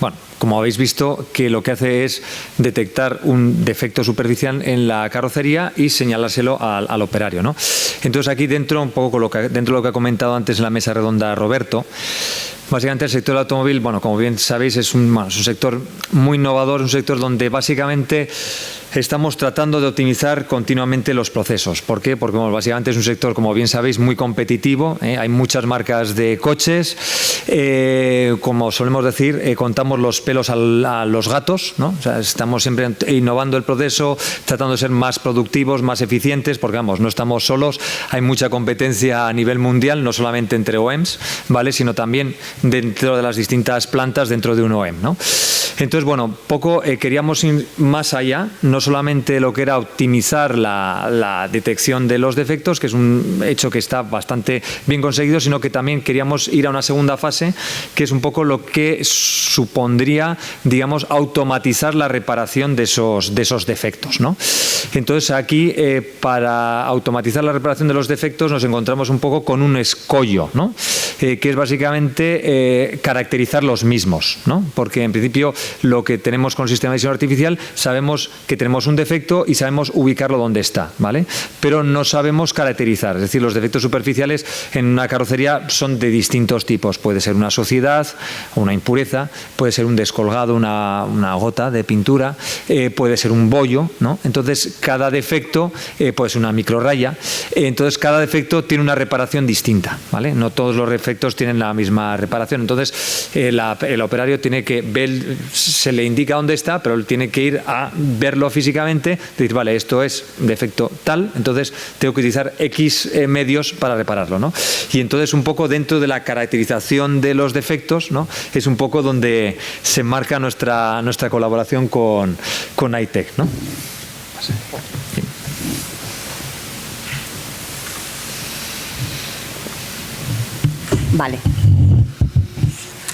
J: bueno, como habéis visto, que lo que hace es detectar un defecto superficial en la carrocería y señalárselo al operario, ¿no? Entonces aquí dentro, un poco dentro de lo que ha comentado antes en la mesa redonda Roberto, básicamente el sector del automóvil, bueno, como bien sabéis, es un sector muy innovador, un sector donde básicamente estamos tratando de optimizar continuamente los procesos. ¿Por qué? Porque básicamente es un sector, como bien sabéis, muy competitivo. Hay muchas marcas de coches. Como solemos decir, contamos los pelos a los gatos, ¿no? O sea, estamos siempre innovando el proceso, tratando de ser más productivos, más eficientes, porque vamos, no estamos solos, hay mucha competencia a nivel mundial, no solamente entre OEMs, ¿vale? Sino también dentro de las distintas plantas dentro de un OEM, ¿no? Entonces, bueno, queríamos ir más allá, no solamente lo que era optimizar la detección de los defectos, que es un hecho que está bastante bien conseguido, sino que también queríamos ir a una segunda fase, que es un poco lo que supondría, digamos, automatizar la reparación de esos defectos, ¿no? Entonces, aquí, para automatizar la reparación de los defectos, nos encontramos un poco con un escollo, ¿no? Que es básicamente caracterizar los mismos, ¿no? Porque, en principio, lo que tenemos con el sistema de visión artificial, sabemos que tenemos un defecto y sabemos ubicarlo donde está, ¿vale? Pero no sabemos caracterizar, es decir, los defectos superficiales en una carrocería son de distintos tipos, puede ser una suciedad, una impureza, puede ser un descolgado, una gota de pintura, puede ser un bollo, ¿no? Entonces, cada defecto puede ser una microrraya, entonces cada defecto tiene una reparación distinta, ¿vale? No todos los defectos tienen la misma reparación, entonces el operario tiene que ver, se le indica dónde está, pero él tiene que ir a verlo físicamente, decir, vale, esto es defecto tal, entonces tengo que utilizar X medios para repararlo, ¿no? Y entonces un poco dentro de la caracterización de los defectos, ¿no? Es un poco donde se marca nuestra colaboración con iTech, ¿no?
K: Vale.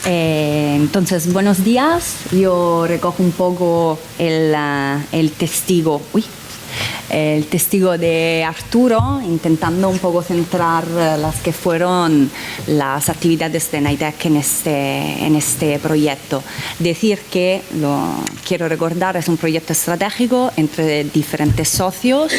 K: Entonces, buenos días. Yo recojo un poco el testigo de Arturo, intentando un poco centrar las que fueron las actividades de NITEC en este proyecto. Decir que, lo quiero recordar, es un proyecto estratégico entre diferentes socios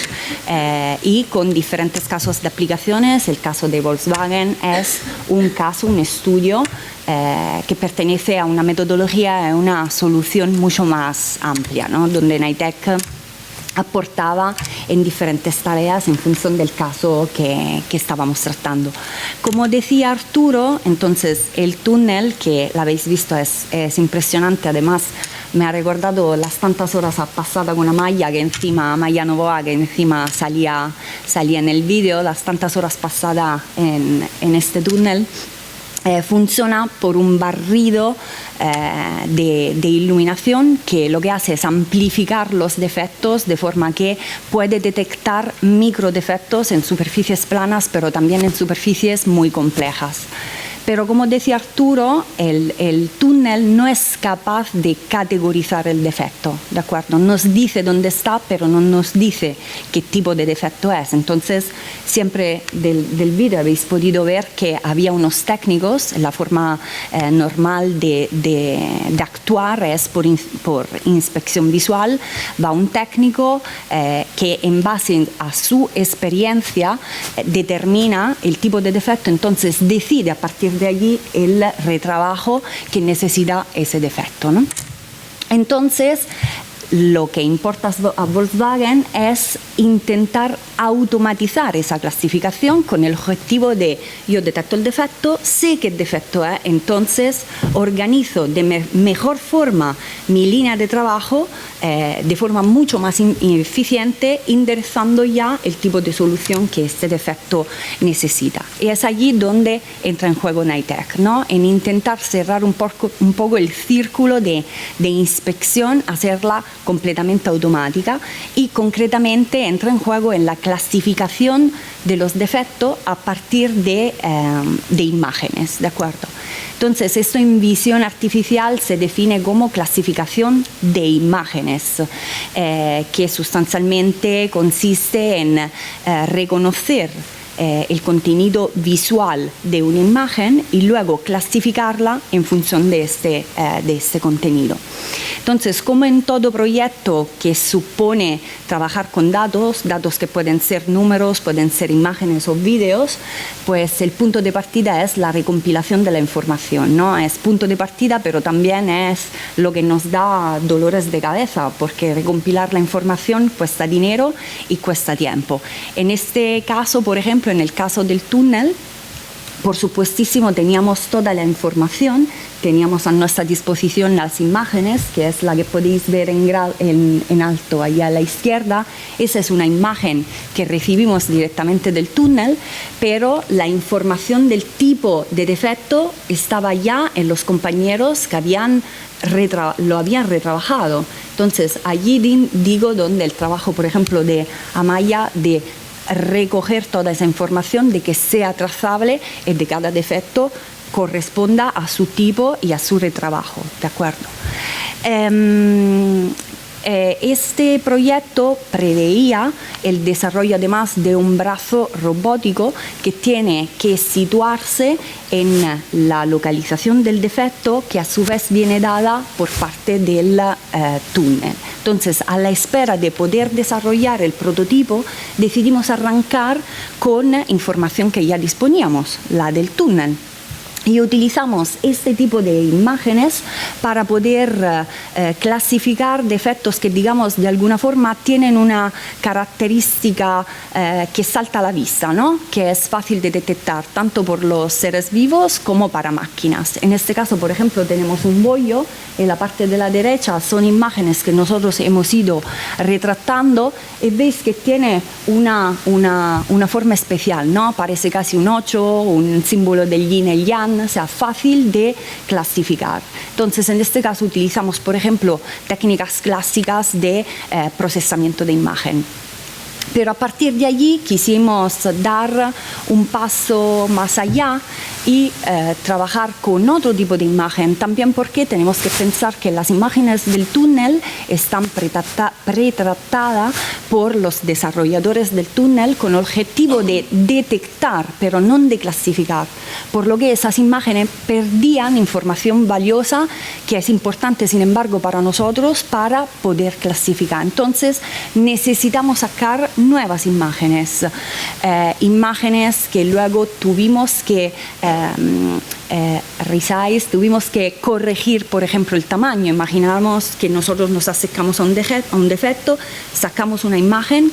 K: y con diferentes casos de aplicaciones. El caso de Volkswagen es un estudio que pertenece a una metodología, a una solución mucho más amplia, ¿no? Donde NITEC aportaba en diferentes tareas en función del caso que estábamos tratando. Como decía Arturo, entonces el túnel, que lo habéis visto, es impresionante. Además, me ha recordado las tantas horas pasadas con Amaya, Amaya Novoa, que encima salía en el vídeo, las tantas horas pasadas en este túnel. Funciona por un barrido de iluminación que lo que hace es amplificar los defectos de forma que puede detectar microdefectos en superficies planas, pero también en superficies muy complejas. Pero como decía Arturo, el túnel no es capaz de categorizar el defecto, ¿de acuerdo? Nos dice dónde está, pero no nos dice qué tipo de defecto es. Entonces, siempre del vídeo habéis podido ver que había unos técnicos, la forma normal de actuar es por inspección visual. Va un técnico que en base a su experiencia determina el tipo de defecto, entonces decide a partir de allí el retrabajo que necesita ese defecto, ¿no? Entonces, lo que importa a Volkswagen es intentar automatizar esa clasificación con el objetivo de, yo detecto el defecto, sé qué defecto es, entonces organizo de mejor forma mi línea de trabajo de forma mucho más eficiente, enderezando ya el tipo de solución que este defecto necesita. Y es allí donde entra en juego NITEC, ¿no? En intentar cerrar un poco el círculo de inspección, hacerla completamente automática, y concretamente entra en juego en la clasificación de los defectos a partir de imágenes, ¿de acuerdo? Entonces, esto en visión artificial se define como clasificación de imágenes, que sustancialmente consiste en reconocer el contenido visual de una imagen y luego clasificarla en función de este contenido. Entonces, como en todo proyecto que supone trabajar con datos que pueden ser números, pueden ser imágenes o vídeos, pues el punto de partida es la recompilación de la información, ¿no? Es punto de partida, pero también es lo que nos da dolores de cabeza, porque recompilar la información cuesta dinero y cuesta tiempo. En este caso, por ejemplo, en el caso del túnel, por supuestísimo teníamos toda la información, teníamos a nuestra disposición las imágenes, que es la que podéis ver en alto ahí a la izquierda. Esa es una imagen que recibimos directamente del túnel, pero la información del tipo de defecto estaba ya en los compañeros que lo habían retrabajado. Entonces, allí digo donde el trabajo, por ejemplo, de Amaya, de recoger toda esa información, de que sea trazable y de cada defecto corresponda a su tipo y a su retrabajo, ¿de acuerdo? Este proyecto preveía el desarrollo además de un brazo robótico que tiene que situarse en la localización del defecto, que a su vez viene dada por parte del túnel. Entonces, a la espera de poder desarrollar el prototipo, decidimos arrancar con información que ya disponíamos, la del túnel. Y utilizamos este tipo de imágenes para poder clasificar defectos que, digamos, de alguna forma tienen una característica que salta a la vista, ¿no? Que es fácil de detectar tanto por los seres vivos como para máquinas. En este caso, por ejemplo, tenemos un bollo. En la parte de la derecha son imágenes que nosotros hemos ido retratando y veis que tiene una forma especial, ¿no? Parece casi un 8, un símbolo del yin y el yang, o sea, fácil de clasificar. Entonces, en este caso utilizamos, por ejemplo, técnicas clásicas de procesamiento de imagen. Pero a partir de allí quisimos dar un paso más allá y trabajar con otro tipo de imagen, también porque tenemos que pensar que las imágenes del túnel están pretratadas por los desarrolladores del túnel con el objetivo de detectar, pero no de clasificar, por lo que esas imágenes perdían información valiosa que es importante, sin embargo, para nosotros para poder clasificar. Entonces necesitamos sacar nuevas imágenes, imágenes que luego tuvimos que tuvimos que corregir, por ejemplo, el tamaño. Imaginamos que nosotros nos acercamos a un defecto, sacamos una imagen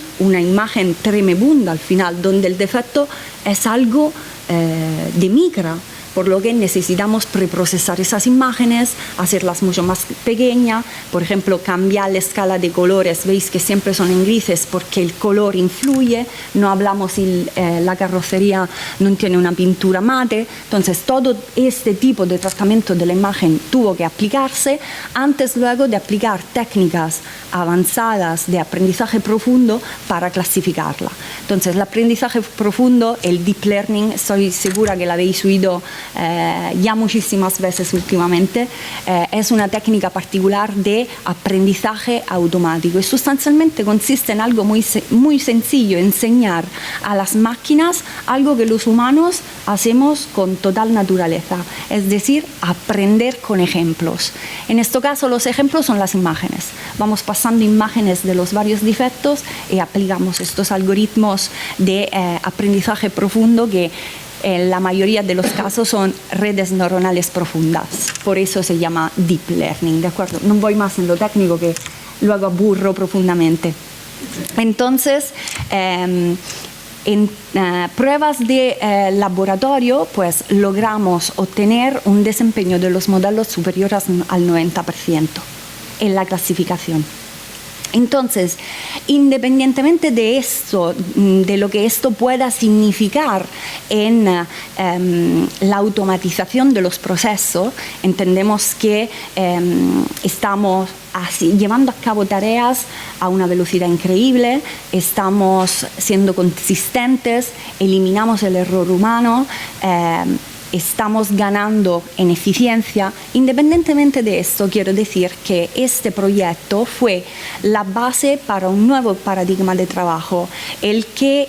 K: tremebunda al final, donde el defecto es algo de micra, por lo que necesitamos preprocesar esas imágenes, hacerlas mucho más pequeñas, por ejemplo, cambiar la escala de colores, veis que siempre son en grises porque el color influye, no hablamos si la carrocería no tiene una pintura mate, entonces todo este tipo de tratamiento de la imagen tuvo que aplicarse antes luego de aplicar técnicas avanzadas de aprendizaje profundo para clasificarla. Entonces, el aprendizaje profundo, el deep learning, estoy segura que lo habéis oído ya muchísimas veces últimamente, es una técnica particular de aprendizaje automático y sustancialmente consiste en algo muy sencillo, enseñar a las máquinas algo que los humanos hacemos con total naturaleza, es decir, aprender con ejemplos. En este caso, los ejemplos son las imágenes. Vamos pasando imágenes de los varios defectos y aplicamos estos algoritmos de aprendizaje profundo que en la mayoría de los casos son redes neuronales profundas. Por eso se llama deep learning, ¿de acuerdo? No voy más en lo técnico que luego aburro profundamente. Entonces, en pruebas de laboratorio, pues logramos obtener un desempeño de los modelos superior al 90% en la clasificación. Entonces, independientemente de esto, de lo que esto pueda significar en la automatización de los procesos, entendemos que estamos llevando a cabo tareas a una velocidad increíble, estamos siendo consistentes, eliminamos el error humano, estamos ganando en eficiencia. Independientemente de esto, quiero decir que este proyecto fue la base para un nuevo paradigma de trabajo, el que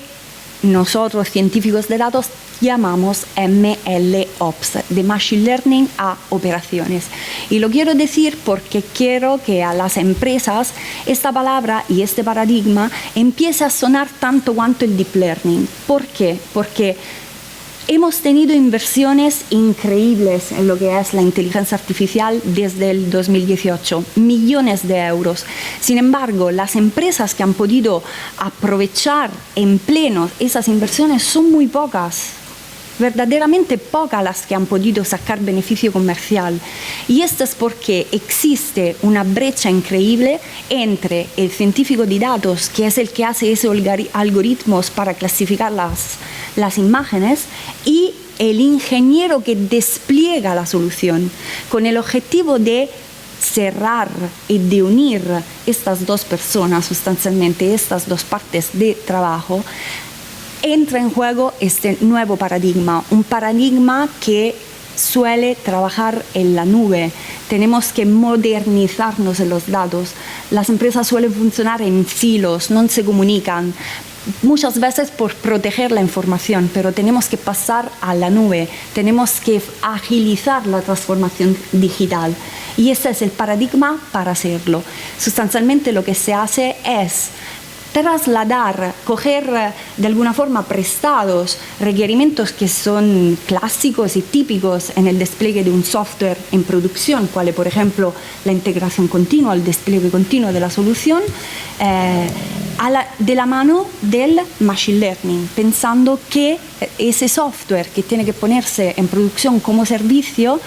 K: nosotros, científicos de datos, llamamos MLOps, de Machine Learning a operaciones. Y lo quiero decir porque quiero que a las empresas esta palabra y este paradigma empiece a sonar tanto cuanto el Deep Learning. ¿Por qué? Porque hemos tenido inversiones increíbles en lo que es la inteligencia artificial desde el 2018, millones de euros. Sin embargo, las empresas que han podido aprovechar en pleno esas inversiones son muy pocas. verdaderamente pocas las que han podido sacar beneficio comercial. Y esto es porque existe una brecha increíble entre el científico de datos, que es el que hace esos algoritmos para clasificar las imágenes, y el ingeniero que despliega la solución, con el objetivo de cerrar y de unir estas dos personas, sustancialmente estas dos partes de trabajo. Entra en juego este nuevo paradigma, un paradigma que suele trabajar en la nube. Tenemos que modernizarnos en los datos. Las empresas suelen funcionar en silos, no se comunican, muchas veces por proteger la información, pero tenemos que pasar a la nube, tenemos que agilizar la transformación digital. Y ese es el paradigma para hacerlo. Sustancialmente lo que se hace es trasladar, coger de alguna forma prestados requerimientos que son clásicos y típicos en el despliegue de un software en producción, cual por ejemplo la integración continua, el despliegue continuo de la solución, de la mano del machine learning, pensando que ese software que tiene que ponerse en producción como servicio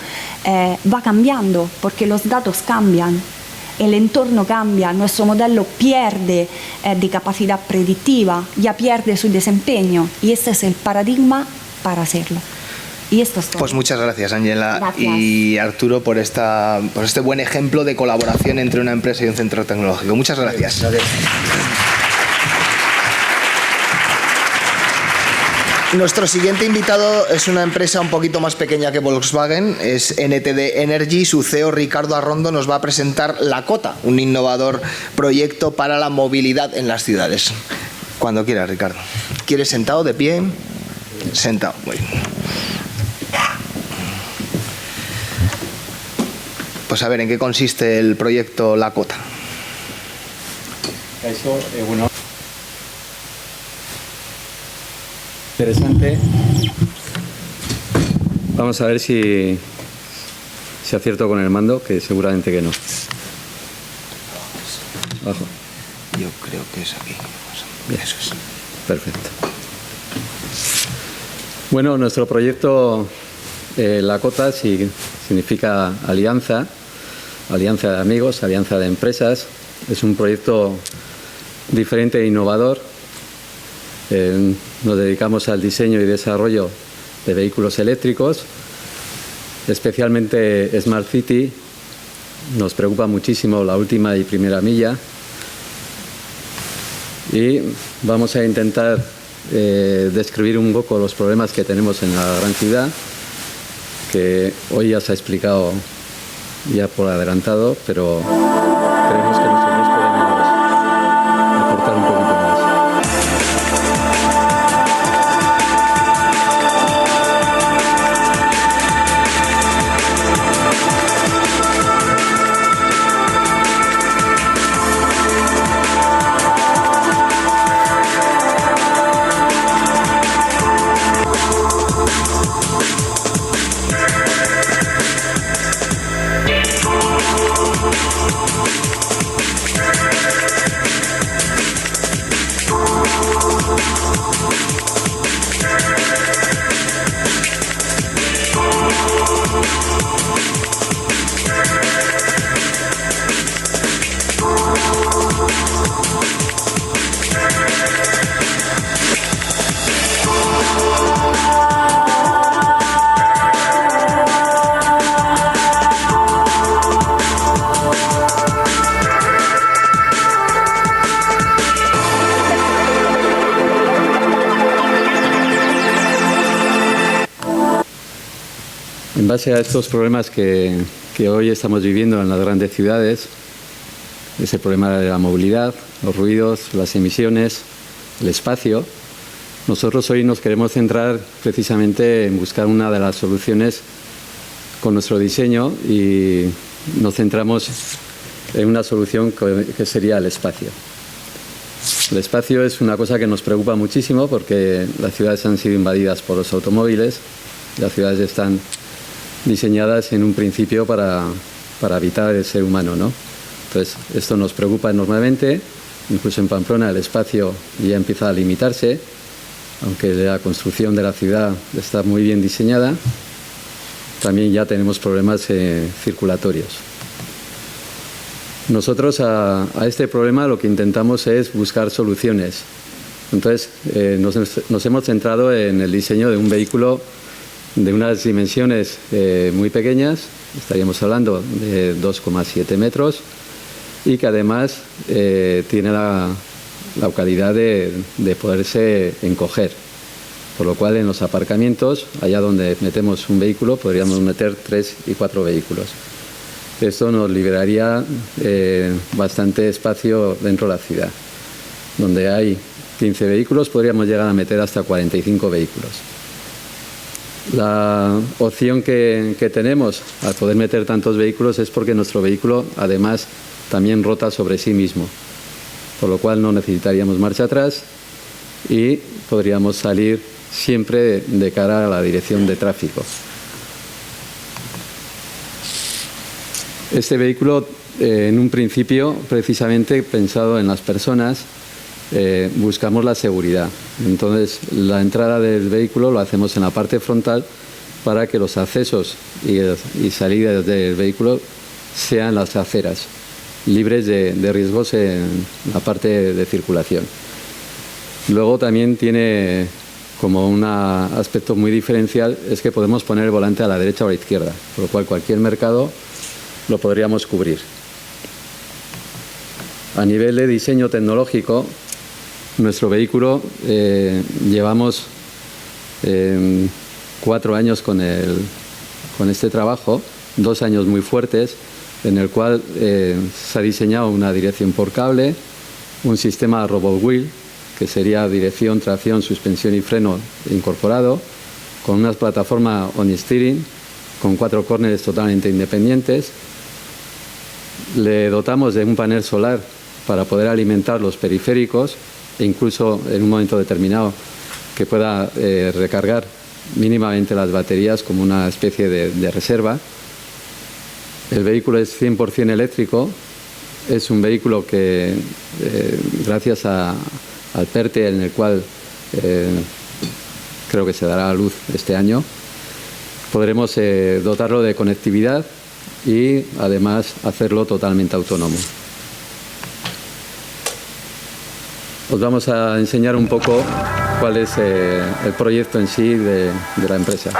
K: va cambiando, porque los datos cambian. El entorno cambia, nuestro modelo pierde de capacidad predictiva, ya pierde su desempeño, y este es el paradigma para hacerlo. Y esto es todo.
A: Pues muchas gracias, Ángela.
K: Gracias.
A: Y Arturo por este buen ejemplo de colaboración entre una empresa y un centro tecnológico. Muchas gracias.
B: Gracias.
A: Nuestro siguiente invitado es una empresa un poquito más pequeña que Volkswagen, es NTD Energy. Su CEO Ricardo Arrondo nos va a presentar La Cota, un innovador proyecto para la movilidad en las ciudades. Cuando quieras, Ricardo. ¿Quieres sentado, de pie? Sentado. Muy bien. Pues a ver, ¿en qué consiste el proyecto La Cota?
L: Eso, bueno, interesante. Vamos a ver si acierto con el mando, que seguramente que no. Abajo.
A: Yo creo que es aquí.
L: Bien.
A: Eso es.
L: Perfecto. Bueno, nuestro proyecto La Cota significa alianza de amigos, alianza de empresas. Es un proyecto diferente e innovador. Nos dedicamos al diseño y desarrollo de vehículos eléctricos, especialmente Smart City. Nos preocupa muchísimo la última y primera milla, y vamos a intentar describir un poco los problemas que tenemos en la gran ciudad, que hoy ya se ha explicado ya por adelantado, pero creemos que nosotros podemos aportar un poquito más. En base a estos problemas que hoy estamos viviendo en las grandes ciudades, ese problema de la movilidad, los ruidos, las emisiones, el espacio, nosotros hoy nos queremos centrar precisamente en buscar una de las soluciones con nuestro diseño, y nos centramos en una solución que sería el espacio. El espacio es una cosa que nos preocupa muchísimo, porque las ciudades han sido invadidas por los automóviles. Las ciudades están diseñadas en un principio para habitar el ser humano, ¿no? Entonces, esto nos preocupa enormemente. Incluso en Pamplona el espacio ya empieza a limitarse. aunque la construcción de la ciudad está muy bien diseñada, también ya tenemos problemas circulatorios. Nosotros a este problema lo que intentamos es buscar soluciones. Entonces nos hemos centrado en el diseño de un vehículo de unas dimensiones muy pequeñas, estaríamos hablando de 2,7 metros, y que además tiene la calidad de poderse encoger, por lo cual en los aparcamientos, allá donde metemos un vehículo, podríamos meter 3 y 4 vehículos. Esto nos liberaría bastante espacio dentro de la ciudad. Donde hay 15 vehículos, podríamos llegar a meter hasta 45 vehículos. La opción que tenemos al poder meter tantos vehículos es porque nuestro vehículo, además, también rota sobre sí mismo, por lo cual no necesitaríamos marcha atrás y podríamos salir siempre de cara a la dirección de tráfico. Este vehículo, en un principio, precisamente pensado en las personas, buscamos la seguridad. Entonces, la entrada del vehículo lo hacemos en la parte frontal para que los accesos y salidas del vehículo sean las aceras, libres de riesgos en la parte de circulación. Luego también tiene como un aspecto muy diferencial, es que podemos poner el volante a la derecha o a la izquierda, por lo cual cualquier mercado lo podríamos cubrir. A nivel de diseño tecnológico, nuestro vehículo llevamos 4 años con este trabajo, 2 años muy fuertes, en el cual se ha diseñado una dirección por cable, un sistema Robot Wheel, que sería dirección, tracción, suspensión y freno incorporado, con una plataforma OnSteering, con 4 córneres totalmente independientes. Le dotamos de un panel solar para poder alimentar los periféricos e incluso en un momento determinado que pueda recargar mínimamente las baterías como una especie de reserva. El vehículo es 100% eléctrico, es un vehículo que gracias al PERTE, en el cual creo que se dará a luz este año, podremos dotarlo de conectividad y además hacerlo totalmente autónomo. Os vamos a enseñar un poco cuál es el proyecto en sí de la empresa.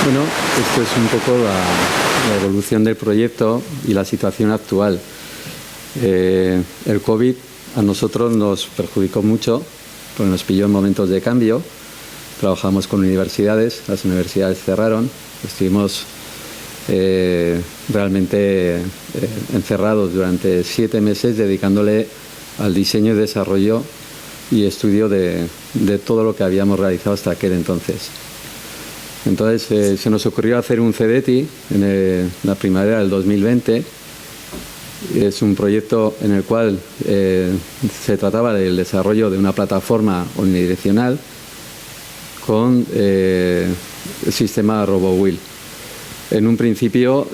L: Bueno, esto es un poco la evolución del proyecto y la situación actual. El COVID a nosotros nos perjudicó mucho porque nos pilló en momentos de cambio. Trabajamos con universidades, las universidades cerraron, estuvimos realmente encerrados durante 7 meses dedicándole al diseño y desarrollo y estudio de todo lo que habíamos realizado hasta aquel entonces. Entonces se nos ocurrió hacer un CDTI en la primavera del 2020. Es un proyecto en el cual se trataba del desarrollo de una plataforma omnidireccional con el sistema RoboWheel. En un principio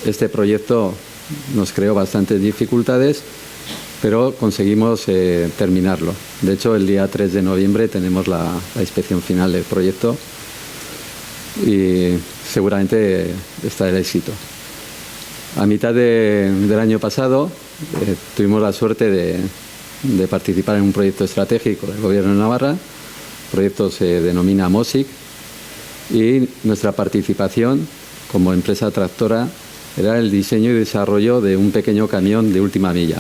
L: este proyecto nos creó bastantes dificultades, pero conseguimos terminarlo. De hecho, el día 3 de noviembre tenemos la inspección final del proyecto y seguramente está el éxito. A mitad del año pasado tuvimos la suerte de participar en un proyecto estratégico del Gobierno de Navarra. El proyecto se denomina MOSIC y nuestra participación como empresa tractora era el diseño y desarrollo de un pequeño camión de última milla.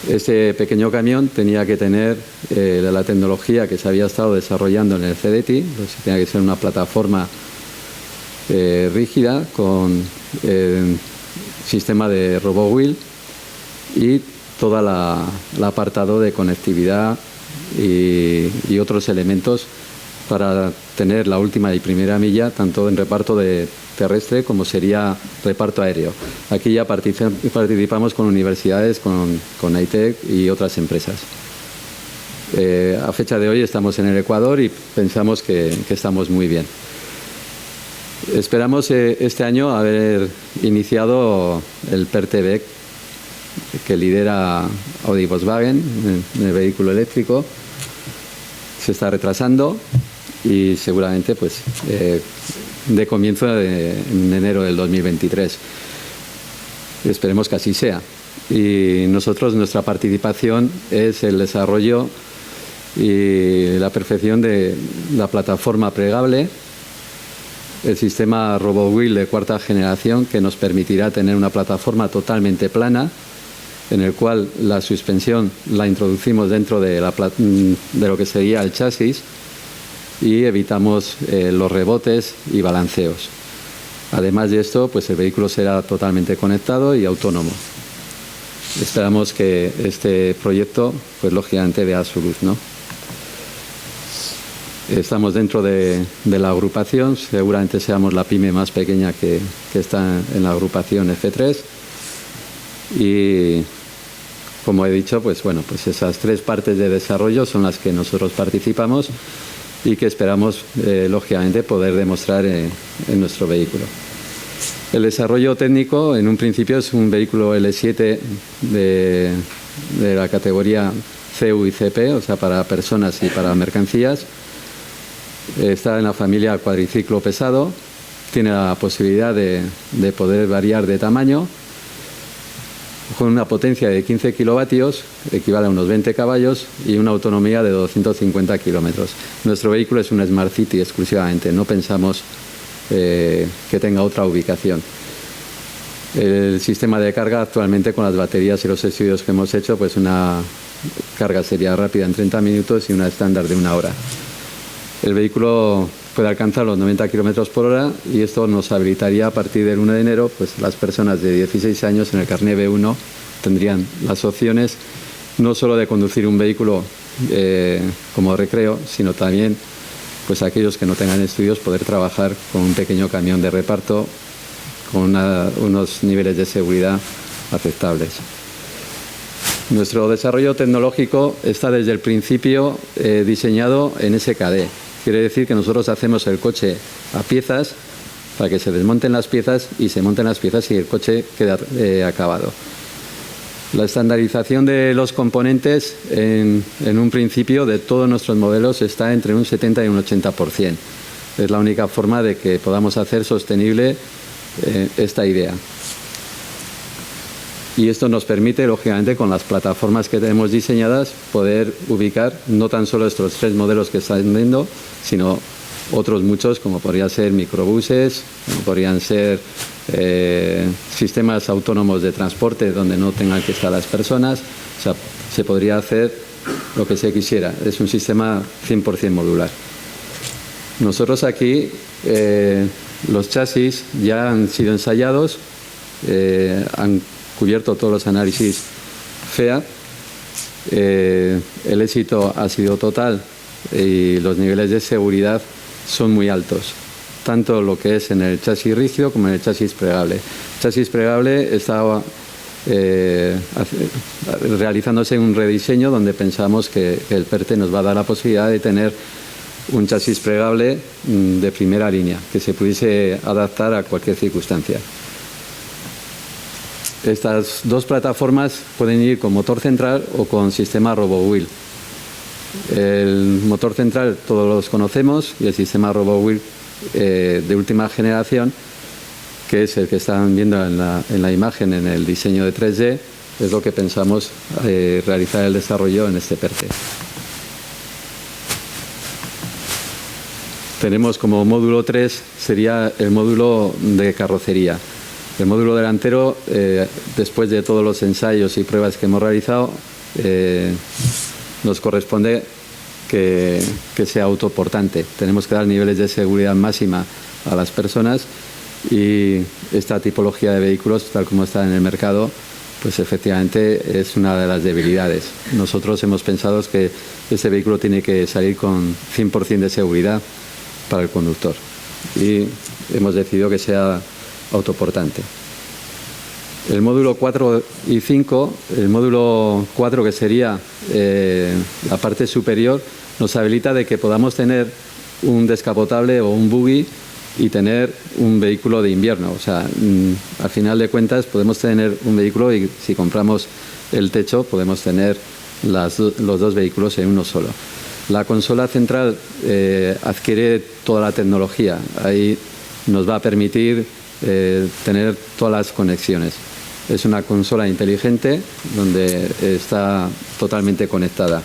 L: Ese pequeño camión tenía que tener la tecnología que se había estado desarrollando en el CDTI, pues tenía que ser una plataforma rígida con sistema de RoboWheel y todo el apartado de conectividad y otros elementos para tener la última y primera milla tanto en reparto terrestre como sería reparto aéreo. Aquí ya participamos con universidades, con ITEC y otras empresas. A fecha de hoy estamos en el Ecuador y pensamos que estamos muy bien. Esperamos este año haber iniciado el PERTEVEC que lidera Audi Volkswagen en el vehículo eléctrico. Se está retrasando y seguramente pues de comienzo en enero del 2023. Esperemos que así sea. Y nosotros, nuestra participación es el desarrollo y la perfección de la plataforma plegable, el sistema RoboWheel de cuarta generación que nos permitirá tener una plataforma totalmente plana en el cual la suspensión la introducimos dentro de lo que sería el chasis y evitamos los rebotes y balanceos. Además de esto, pues el vehículo será totalmente conectado y autónomo. Esperamos que este proyecto, pues lógicamente vea su luz, ¿no? Estamos dentro de la agrupación, seguramente seamos la pyme más pequeña que está en la agrupación F3 y como he dicho, pues bueno, pues esas tres partes de desarrollo son las que nosotros participamos y que esperamos lógicamente poder demostrar en nuestro vehículo. El desarrollo técnico en un principio es un vehículo L7 de la categoría CU y CP, o sea para personas y para mercancías. Está en la familia cuadriciclo pesado, tiene la posibilidad de poder variar de tamaño, con una potencia de 15 kilovatios, equivale a unos 20 caballos, y una autonomía de 250 kilómetros. Nuestro vehículo es un Smart City exclusivamente, no pensamos que tenga otra ubicación. El sistema de carga actualmente con las baterías y los estudios que hemos hecho, pues una carga sería rápida en 30 minutos y una estándar de 1 hora. El vehículo puede alcanzar los 90 kilómetros por hora y esto nos habilitaría a partir del 1 de enero, pues las personas de 16 años en el carné B1 tendrían las opciones no solo de conducir un vehículo como recreo, sino también pues aquellos que no tengan estudios poder trabajar con un pequeño camión de reparto con unos niveles de seguridad aceptables. Nuestro desarrollo tecnológico está desde el principio diseñado en SKD. Quiere decir que nosotros hacemos el coche a piezas para que se desmonten las piezas y se monten las piezas y el coche queda acabado. La estandarización de los componentes en un principio de todos nuestros modelos está entre un 70 y un 80%. Es la única forma de que podamos hacer sostenible esta idea. Y esto nos permite, lógicamente, con las plataformas que tenemos diseñadas, poder ubicar no tan solo estos 3 modelos que están viendo, sino otros muchos, como podrían ser microbuses, como podrían ser sistemas autónomos de transporte donde no tengan que estar las personas. O sea, se podría hacer lo que se quisiera. Es un sistema 100% modular. Nosotros aquí, los chasis ya han sido ensayados, han cubierto todos los análisis FEA el éxito ha sido total y los niveles de seguridad son muy altos, tanto lo que es en el chasis rígido como en el chasis plegable. El chasis plegable estaba realizándose un rediseño donde pensamos que el PERTE nos va a dar la posibilidad de tener un chasis plegable de primera línea, que se pudiese adaptar a cualquier circunstancia. Estas dos plataformas pueden ir con motor central o con sistema RoboWheel. El motor central todos los conocemos y el sistema RoboWheel de última generación, que es el que están viendo en la imagen en el diseño de 3D, es lo que pensamos realizar el desarrollo en este PERTE. Tenemos como módulo 3, sería el módulo de carrocería. El módulo delantero, después de todos los ensayos y pruebas que hemos realizado, nos corresponde que sea autoportante. Tenemos que dar niveles de seguridad máxima a las personas y esta tipología de vehículos, tal como está en el mercado, pues efectivamente es una de las debilidades. Nosotros hemos pensado que ese vehículo tiene que salir con 100% de seguridad para el conductor y hemos decidido que sea autoportante. El módulo 4 y 5, el módulo 4, que sería la parte superior, nos habilita de que podamos tener un descapotable o un buggy y tener un vehículo de invierno. O sea, al final de cuentas podemos tener un vehículo y si compramos el techo podemos tener los dos vehículos en uno solo. La consola central adquiere toda la tecnología. Ahí nos va a permitir tener todas las conexiones. Es una consola inteligente donde está totalmente conectada.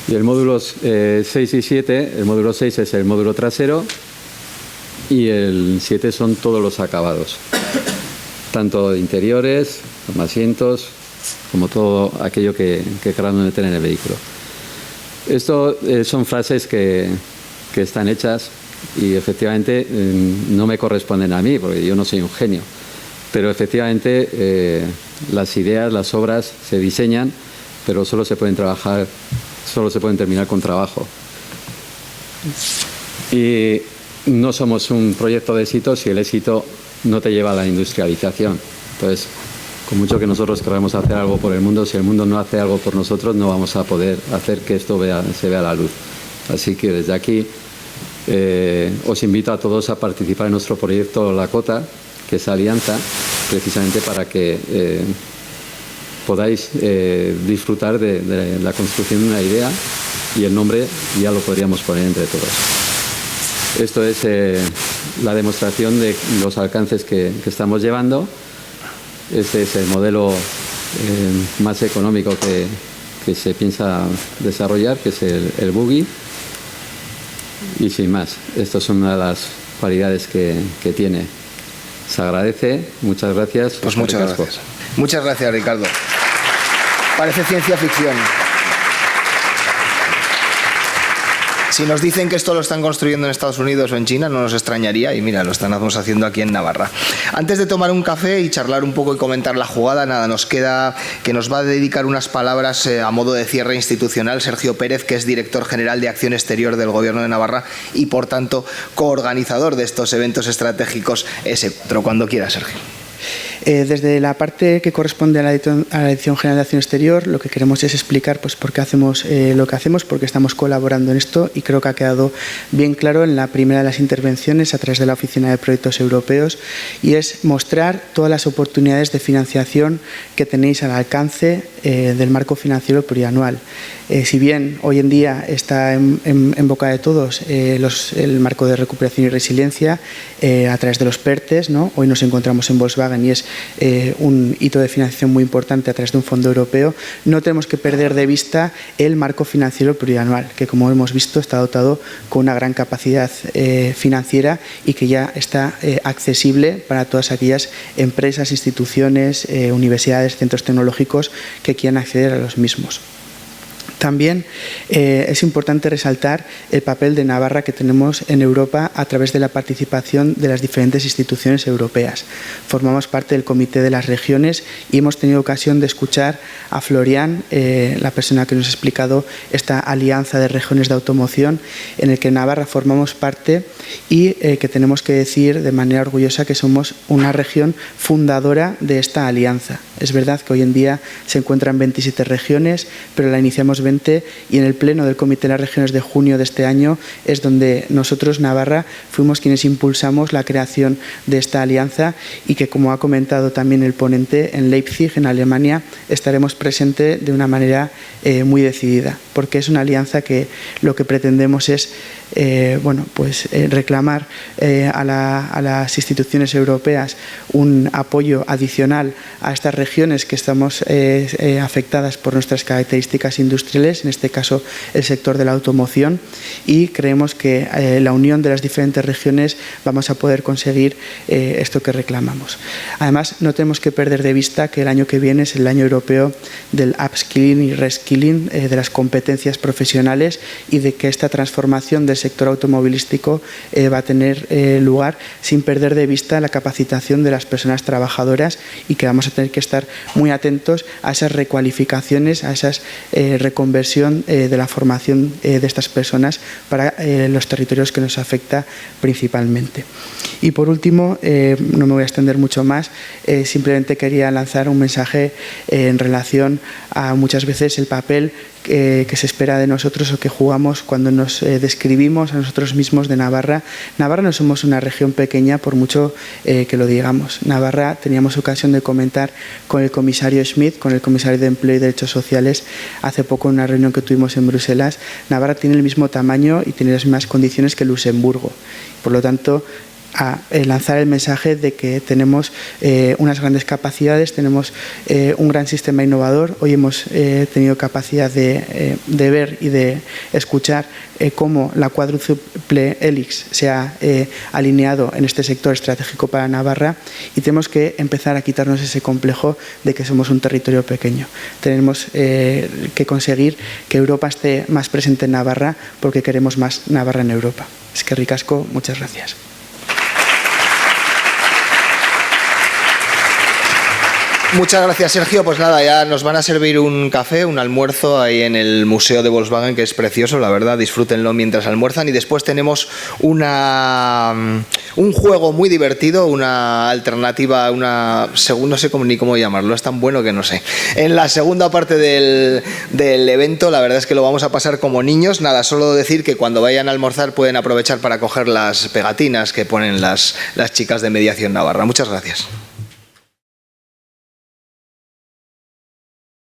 L: Y el módulo 6 y 7, el módulo 6 es el módulo trasero y el 7 son todos los acabados, tanto de interiores, como asientos, como todo aquello que queramos meter en el vehículo. Esto son frases que están hechas y efectivamente no me corresponden a mí, porque yo no soy un genio. Pero efectivamente las ideas, las obras se diseñan, pero solo se pueden terminar con trabajo. Y no somos un proyecto de éxito si el éxito no te lleva a la industrialización. Entonces, con mucho que nosotros queramos hacer algo por el mundo, si el mundo no hace algo por nosotros, no vamos a poder hacer que esto se vea a la luz. Así que desde aquí os invito a todos a participar en nuestro proyecto Lakota, que es alianza, precisamente para que podáis disfrutar de la construcción de una idea, y el nombre ya lo podríamos poner entre todos. Esto es la demostración de los alcances que estamos llevando. Este es el modelo más económico que se piensa desarrollar, que es el buggy. Y sin más, estas son una de las cualidades que tiene. Se agradece, muchas gracias.
A: Pues muchas gracias. Muchas gracias, Ricardo. Parece ciencia ficción. Si nos dicen que esto lo están construyendo en Estados Unidos o en China, no nos extrañaría, y mira, lo estamos haciendo aquí en Navarra. Antes de tomar un café y charlar un poco y comentar la jugada, nada, nos queda que nos va a dedicar unas palabras a modo de cierre institucional Sergio Pérez, que es director general de Acción Exterior del Gobierno de Navarra y, por tanto, coorganizador de estos eventos estratégicos S4. Cuando quiera, Sergio.
M: Desde la parte que corresponde a la Dirección General de Acción Exterior, lo que queremos es explicar pues, por qué hacemos lo que hacemos, por qué estamos colaborando en esto, y creo que ha quedado bien claro en la primera de las intervenciones a través de la Oficina de Proyectos Europeos, y es mostrar todas las oportunidades de financiación que tenéis al alcance del marco financiero plurianual. Si bien hoy en día está en boca de todos el marco de recuperación y resiliencia a través de los PERTES, ¿no? Hoy nos encontramos en Volkswagen y es un hito de financiación muy importante a través de un fondo europeo. No tenemos que perder de vista el marco financiero plurianual, que como hemos visto está dotado con una gran capacidad financiera y que ya está accesible para todas aquellas empresas, instituciones, universidades, centros tecnológicos que quieran acceder a los mismos. También es importante resaltar el papel de Navarra que tenemos en Europa a través de la participación de las diferentes instituciones europeas. Formamos parte del Comité de las Regiones y hemos tenido ocasión de escuchar a Florian, la persona que nos ha explicado esta alianza de regiones de automoción, en el que Navarra formamos parte y que tenemos que decir de manera orgullosa que somos una región fundadora de esta alianza. Es verdad que hoy en día se encuentran 27 regiones, pero la iniciamos 20 y en el pleno del Comité de las Regiones de junio de este año es donde nosotros, Navarra, fuimos quienes impulsamos la creación de esta alianza y que, como ha comentado también el ponente, en Leipzig, en Alemania, estaremos presentes de una manera muy decidida, porque es una alianza que lo que pretendemos es reclamar a las instituciones europeas un apoyo adicional a estas regiones que estamos afectadas por nuestras características industriales, en este caso el sector de la automoción, y creemos que la unión de las diferentes regiones vamos a poder conseguir esto que reclamamos. Además, no tenemos que perder de vista que el año que viene es el año europeo del upskilling y reskilling, de las competencias profesionales, y de que esta transformación del sector automovilístico va a tener lugar sin perder de vista la capacitación de las personas trabajadoras, y que vamos a tener que estar muy atentos a esas recualificaciones, a esa reconversión de la formación de estas personas para los territorios que nos afecta principalmente. Y por último, no me voy a extender mucho más, simplemente quería lanzar un mensaje en relación a muchas veces el papel que se espera de nosotros o que jugamos cuando nos describimos a nosotros mismos de Navarra. Navarra no somos una región pequeña, por mucho que lo digamos. Navarra, teníamos ocasión de comentar con el comisario Schmidt, con el comisario de Empleo y Derechos Sociales, hace poco en una reunión que tuvimos en Bruselas. Navarra tiene el mismo tamaño y tiene las mismas condiciones que Luxemburgo. Por lo tanto, a lanzar el mensaje de que tenemos unas grandes capacidades, tenemos un gran sistema innovador. Hoy hemos tenido capacidad de ver y de escuchar cómo la cuádruple hélice se ha alineado en este sector estratégico para Navarra, y tenemos que empezar a quitarnos ese complejo de que somos un territorio pequeño. Tenemos que conseguir que Europa esté más presente en Navarra, porque queremos más Navarra en Europa. Eskerrik asko, muchas gracias.
A: Muchas gracias, Sergio. Pues nada, ya nos van a servir un café, un almuerzo ahí en el Museo de Volkswagen, que es precioso, la verdad, disfrútenlo mientras almuerzan. Y después tenemos un juego muy divertido, una alternativa, no sé ni cómo llamarlo, es tan bueno que no sé. En la segunda parte del evento, la verdad es que lo vamos a pasar como niños. Nada, solo decir que cuando vayan a almorzar pueden aprovechar para coger las pegatinas que ponen las chicas de Mediación Navarra. Muchas gracias.